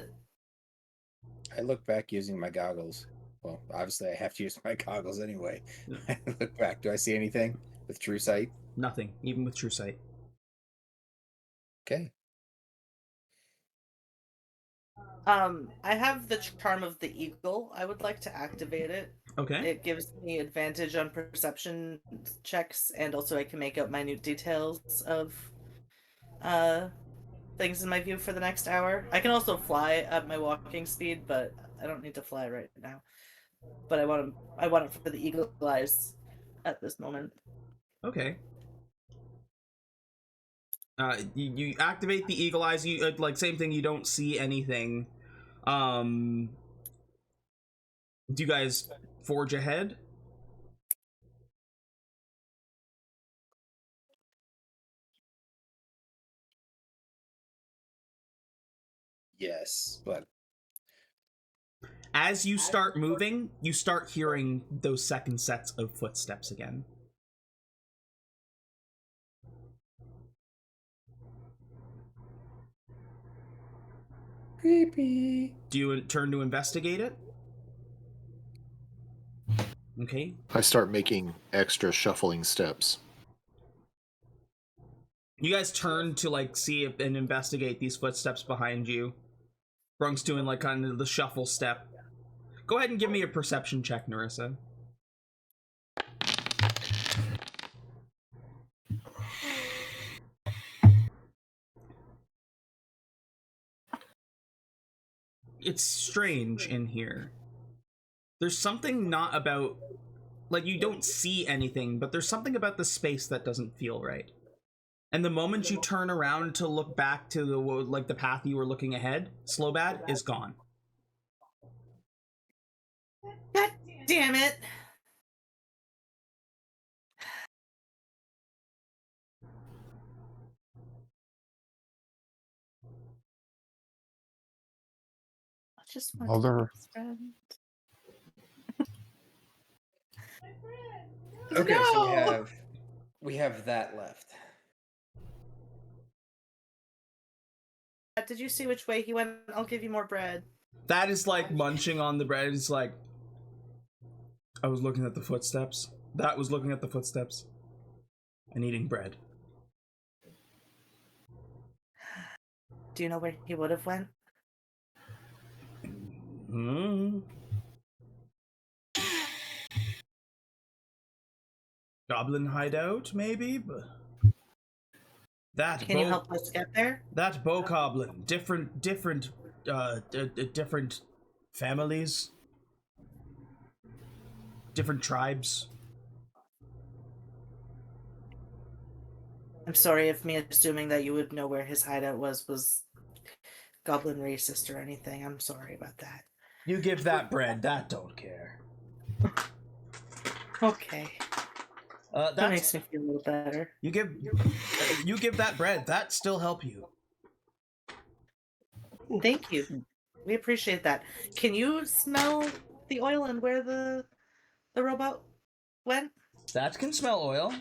I look back using my goggles. Well, obviously I have to use my goggles anyway. Yeah. I look back. Do I see anything with true sight? Nothing, even with true sight. Okay. I have the charm of the eagle. I would like to activate it. Okay. It gives me advantage on perception checks, and also I can make out minute details of things in my view for the next hour. I can also fly at my walking speed, but I don't need to fly right now. But I want it for the eagle eyes at this moment. Okay. You activate the eagle eyes. You like same thing. You don't see anything. Do you guys forge ahead? Yes, but As you start moving, you start hearing those second sets of footsteps again. creepy. Do you turn to investigate it? Okay. I start making extra shuffling steps. You guys turn to like see if, and investigate these footsteps behind you. Brunk's doing like kind of the shuffle step. Go ahead and give me a perception check, Nerissa. It's strange in here. There's something not about, like, you don't see anything, but there's something about the space that doesn't feel right. And the moment you turn around to look back to the like the path you were looking ahead, Slowbad is gone. God damn it! I just want Mother. to be his friend. Okay, No! so we have that left. Did you see which way he went? I'll give you more bread. That is like munching on the bread. It's like, I was looking at the footsteps. That was looking at the footsteps. And eating bread. Do you know where he would have went? Hmm. Goblin hideout, maybe? But that Can you help us get there? That bokoblin, different families, different tribes. I'm sorry if me assuming that you would know where his hideout was goblin racist or anything. I'm sorry about that. You give that bread, that don't care. Okay. That That makes me feel a little better. You give that bread, that still help you. Thank you. We appreciate that. Can you smell the oil and where the robot went? That can smell oil.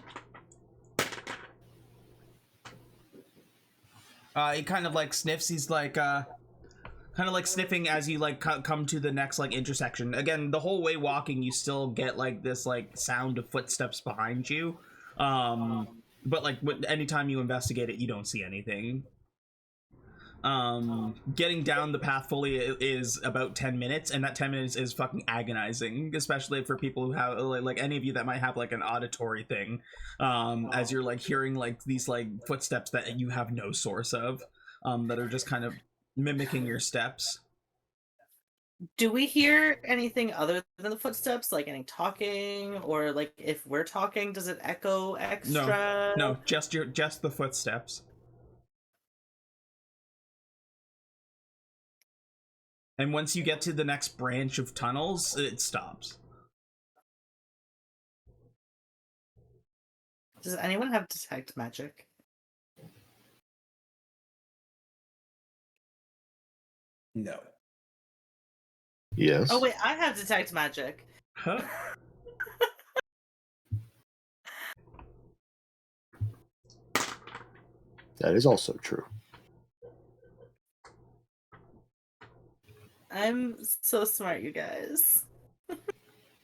He kind of like sniffs. He's like, kind of like sniffing as you like come to the next like intersection. Again, the whole way walking, you still get like this like sound of footsteps behind you. But like anytime you investigate it, you don't see anything. Getting down the path fully is about 10 minutes, and that 10 minutes is fucking agonizing, especially for people who have like any of you that might have like an auditory thing, as you're like hearing like these like footsteps that you have no source of, that are just kind of mimicking your steps. Do we hear anything other than the footsteps, like any talking, or like if we're talking, does it echo extra? No, just the footsteps. And once you get to the next branch of tunnels, it stops. Does anyone have detect magic? No. Yes. Oh wait, I have detect magic. Huh? That is also true. I'm so smart, you guys.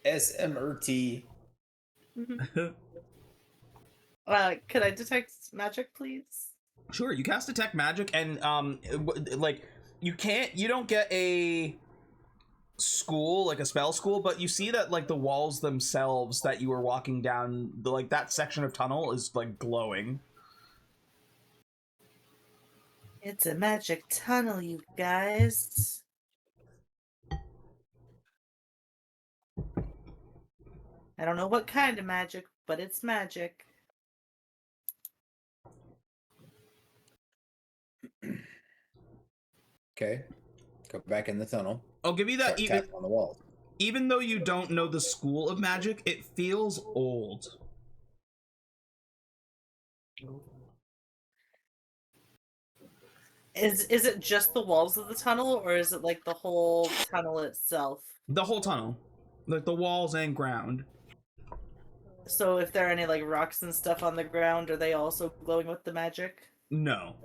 SMRT. Could I detect magic, please? Sure, you cast detect magic, and like you don't get a school, like a spell school, but you see that like the walls themselves that you were walking down, like that section of tunnel is like glowing. It's a magic tunnel, you guys. I don't know what kind of magic, but it's magic. Okay. Go back in the tunnel. I'll give you that. Start tapping on the wall. Even though you don't know the school of magic, it feels old. Is it just the walls of the tunnel, or is it like the whole tunnel itself? The whole tunnel, like the walls and ground. So if there are any like rocks and stuff on the ground, are they also glowing with the magic? No,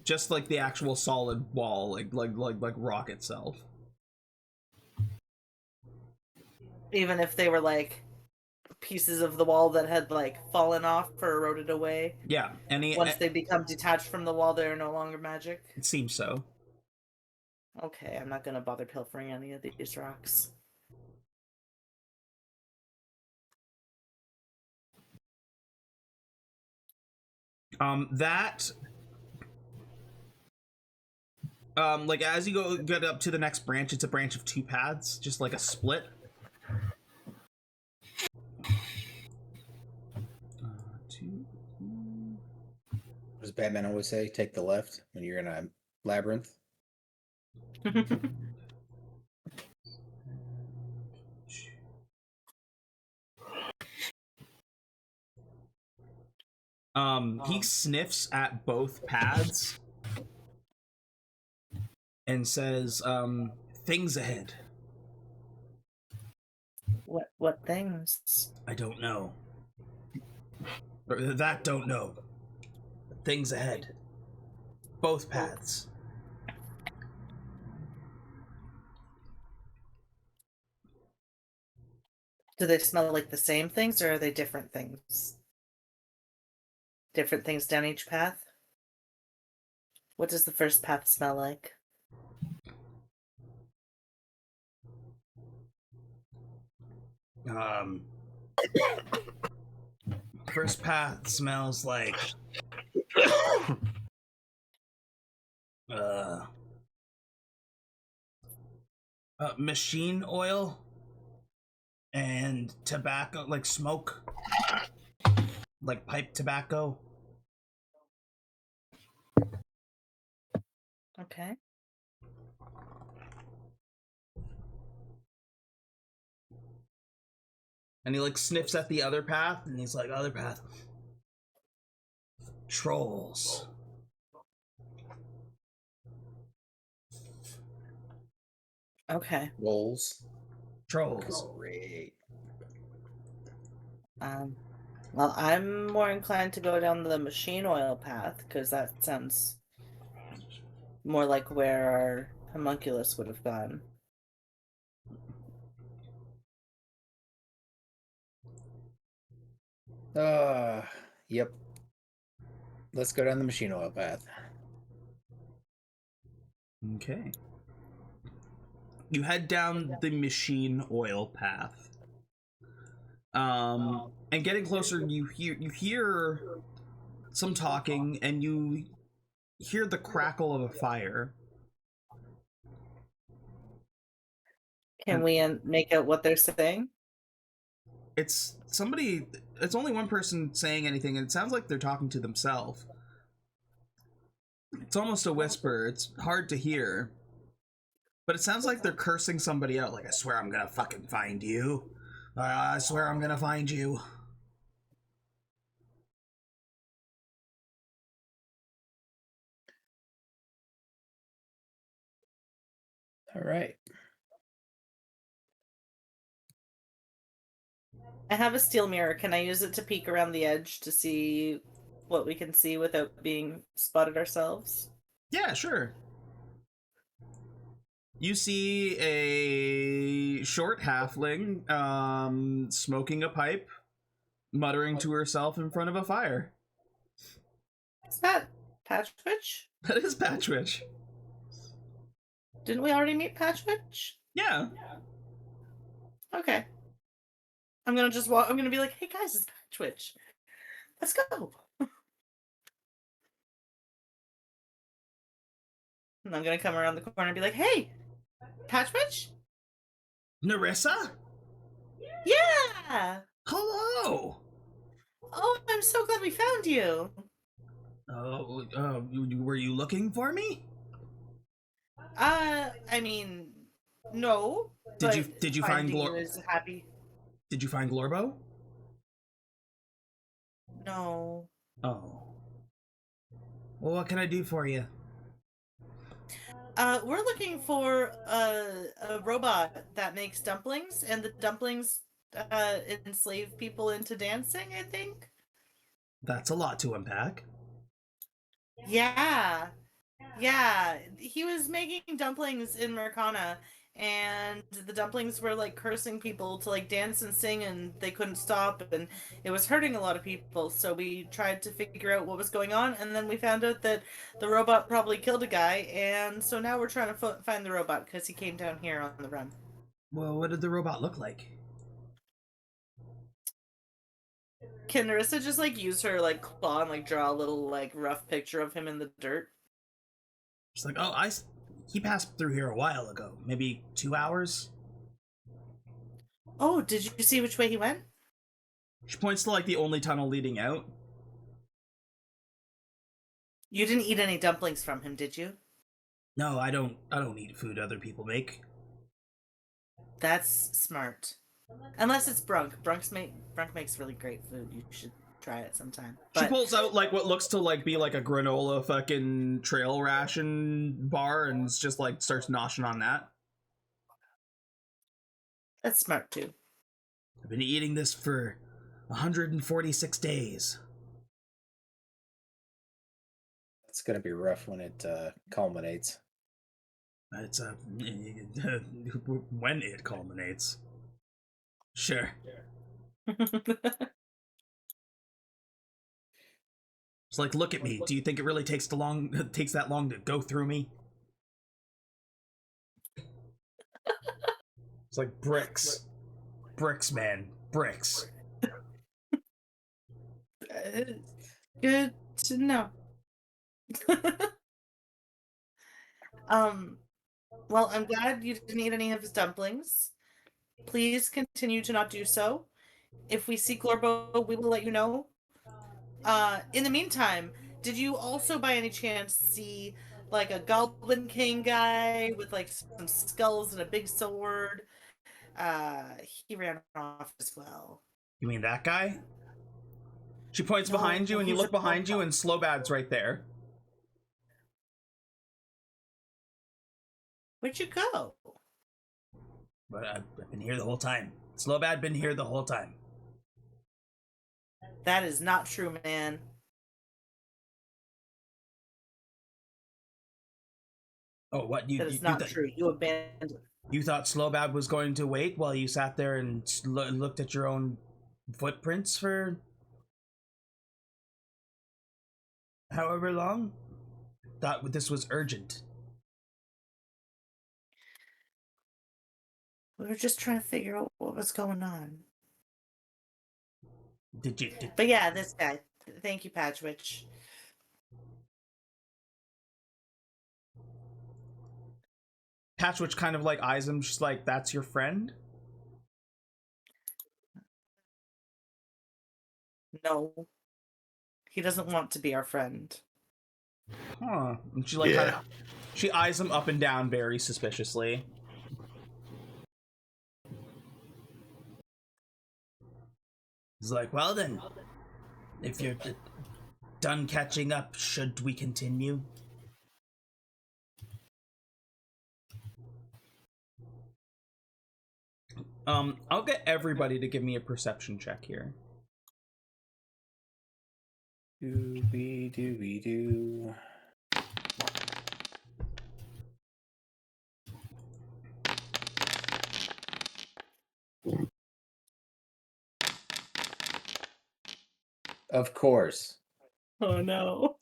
just like the actual solid wall, like rock itself. Even if they were like pieces of the wall that had like fallen off or eroded away. Yeah, Once they become detached from the wall, they're no longer magic. It seems so. Okay, I'm not gonna bother pilfering any of these rocks. Like as you get up to the next branch, it's a branch of 2 paths, just like a split. What does Batman always say? Take the left when you're in a labyrinth. He sniffs at both paths and says, things ahead. What things? I don't know. Or that don't know. Things ahead. Both paths. Do they smell like the same things, or are they different things? Different things down each path? What does the first path smell like? First path smells like machine oil and tobacco, like smoke, like pipe tobacco. Okay. And he like sniffs at the other path, and he's like, other path. Trolls. Okay. Rolls. Trolls. Great. Well, I'm more inclined to go down the machine oil path, because that sounds more like where our homunculus would have gone. Yep. Let's go down the machine oil path. Okay. You head down the machine oil path. And getting closer, you hear some talking, and you hear the crackle of a fire. Can we make out what they're saying? It's somebody. It's only one person saying anything, and it sounds like they're talking to themselves. It's almost a whisper. It's hard to hear, but it sounds like they're cursing somebody out. Like, I swear I'm gonna fucking find you. I swear I'm gonna find you. All right. I have a steel mirror. Can I use it to peek around the edge to see what we can see without being spotted ourselves? Yeah, sure. You see a short halfling smoking a pipe, muttering to herself in front of a fire. Is that Patchwitch? That is Patchwitch. Didn't we already meet Patchwitch? Yeah. Okay. I'm gonna just walk. I'm gonna be like, "Hey guys, it's Patchwitch. Let's go." And I'm gonna come around the corner and be like, "Hey, Patchwitch? Nerissa? Yeah. Hello. Oh, I'm so glad we found you. Were you looking for me? I mean, no. Did you find finding you is happy? Did you find Glorbo? No. Oh. Well, what can I do for you? We're looking for a robot that makes dumplings, and the dumplings enslave people into dancing, I think. That's a lot to unpack. Yeah. Yeah. He was making dumplings in Mercana, and the dumplings were like cursing people to like dance and sing, and they couldn't stop, and it was hurting a lot of people. So we tried to figure out what was going on, and then we found out that the robot probably killed a guy, and so now we're trying to find the robot because he came down here on the run. Well, what did the robot look like? Can Nerissa just like use her like claw and like draw a little like rough picture of him in the dirt? She's like, oh, he passed through here a while ago, maybe 2 hours. Oh, did you see which way he went? She points to like the only tunnel leading out. You didn't eat any dumplings from him, did you? No, I don't eat food other people make. That's smart. Unless it's Brunk. Brunk makes really great food. You should try it sometime. She pulls out like what looks to like be like a granola fucking trail ration bar and just like starts noshing on that. That's smart too. I've been eating this for 146 days. It's gonna be rough when it culminates. It's when it culminates. Sure. It's like, look at me. Do you think it really takes that long to go through me? It's like bricks. Bricks, man. Bricks. Good to know. Well, I'm glad you didn't eat any of his dumplings. Please continue to not do so. If we see Glorbo, we will let you know. In the meantime, did you also by any chance see like a Goblin King guy with like some skulls and a big sword? He ran off as well. You mean that guy? She points No, behind you and you he's look a behind you robot. and Slowbad's right there. Where'd you go? But I've been here the whole time. Slowbad been here the whole time. That is not true, man. Oh, what? That is not true. You abandoned. You thought Slowbad was going to wait while you sat there and looked at your own footprints for however long? Thought this was urgent. We were just trying to figure out what was going on. Did But yeah, this guy. Thank you, Patchwitch. Patchwitch kind of like eyes him, just like, that's your friend? No. He doesn't want to be our friend. Huh. And she like Yeah. kind of she eyes him up and down very suspiciously. He's like, well then, if you're done catching up, should we continue? I'll get everybody to give me a perception check here. Dooby dooby doo. Of course. Oh no.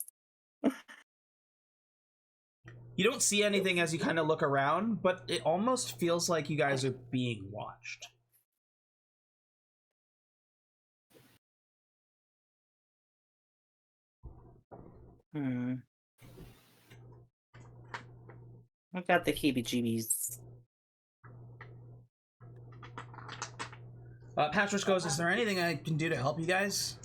You don't see anything as you kind of look around, but it almost feels like you guys are being watched. I've got the heebie-jeebies. Patras goes, is there anything I can do to help you guys?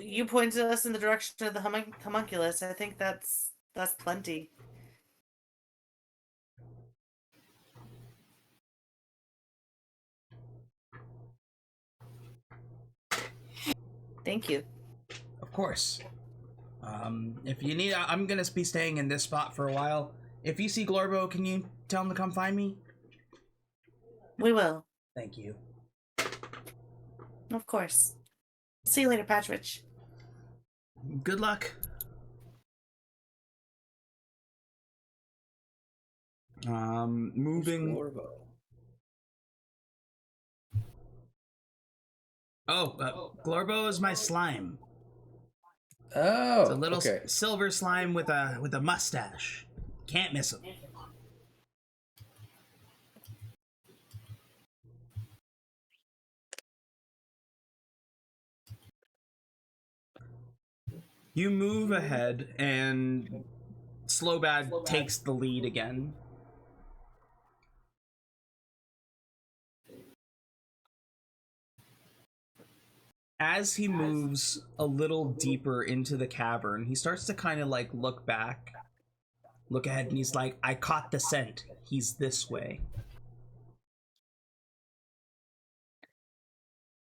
You pointed us in the direction of the homunculus. I think that's plenty. Thank you. Of course. If you need, I'm gonna be staying in this spot for a while. If you see Glorbo, can you tell him to come find me? We will. Thank you. Of course. See you later, Patridge. Good luck. Moving. Glorbo is my slime. Oh, It's a little okay. silver slime with a mustache. Can't miss him. You move ahead, and Slowbad takes the lead again. As he moves a little deeper into the cavern, he starts to kind of like look back, look ahead, and he's like, I caught the scent. He's this way.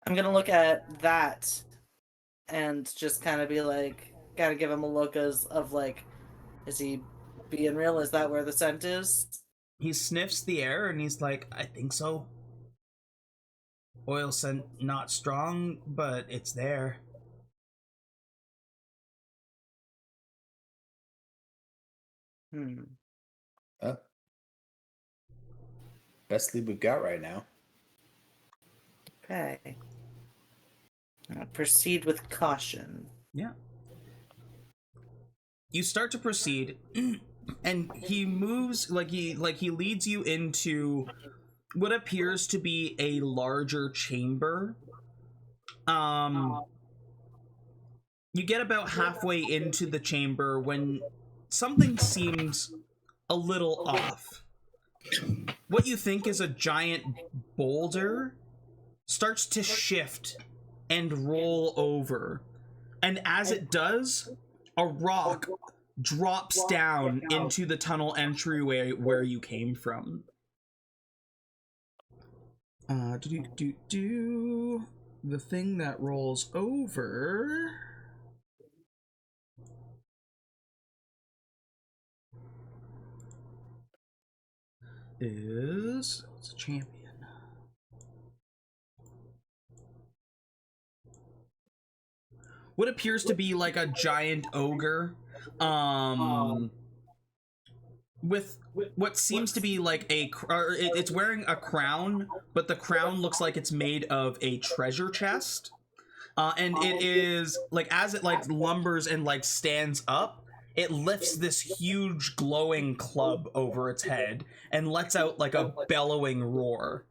I'm gonna look at that and just kind of be like, gotta give him a look of like, is he being real? Is that where the scent is? He sniffs the air and he's like, I think so. Oil scent not strong, but it's there. Best lead we've got right now. Okay. Proceed with caution. Yeah. You start to proceed, and he moves he leads you into what appears to be a larger chamber. You get about halfway into the chamber when something seems a little off. What you think is a giant boulder starts to shift and roll over. And as it does, a rock drops down into the tunnel entryway where you came from. The thing that rolls over is... It's a champion. What appears to be like a giant ogre, with what seems to be like it's wearing a crown, but the crown looks like it's made of a treasure chest. And it is like, as it like lumbers and like stands up, it lifts this huge glowing club over its head and lets out like a bellowing roar.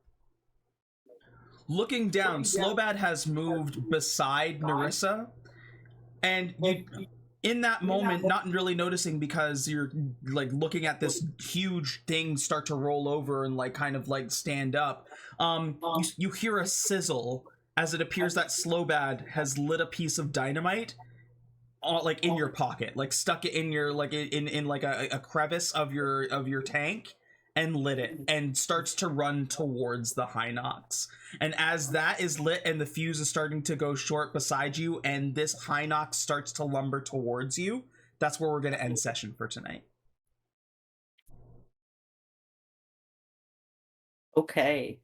Looking down, Slowbad has moved beside Nerissa, and you, in that moment, not really noticing because you're like looking at this huge thing start to roll over and like kind of like stand up, you hear a sizzle as it appears that Slowbad has lit a piece of dynamite like in your pocket, like stuck it in your like in like a crevice of your tank, and lit it and starts to run towards the Hinox. And as that is lit and the fuse is starting to go short beside you and this Hinox starts to lumber towards you, that's where we're going to end session for tonight. Okay.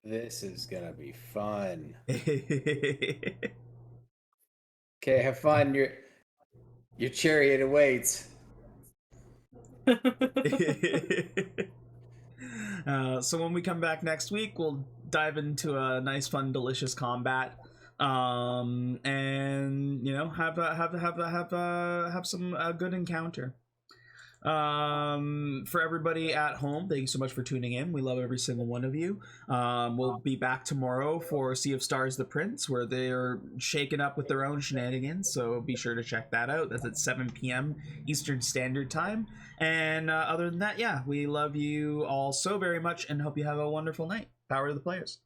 This is gonna be fun. Okay, have fun. Your chariot awaits. So when we come back next week, we'll dive into a nice, fun, delicious combat, and you know, have some good encounter. For everybody at home, thank you so much for tuning in. We love every single one of you. We'll be back tomorrow for Sea of Stars the Prince, where they're shaking up with their own shenanigans, so be sure to check that out. That's at 7 p.m. Eastern Standard Time. And other than that, yeah, we love you all so very much and hope you have a wonderful night. Power to the players.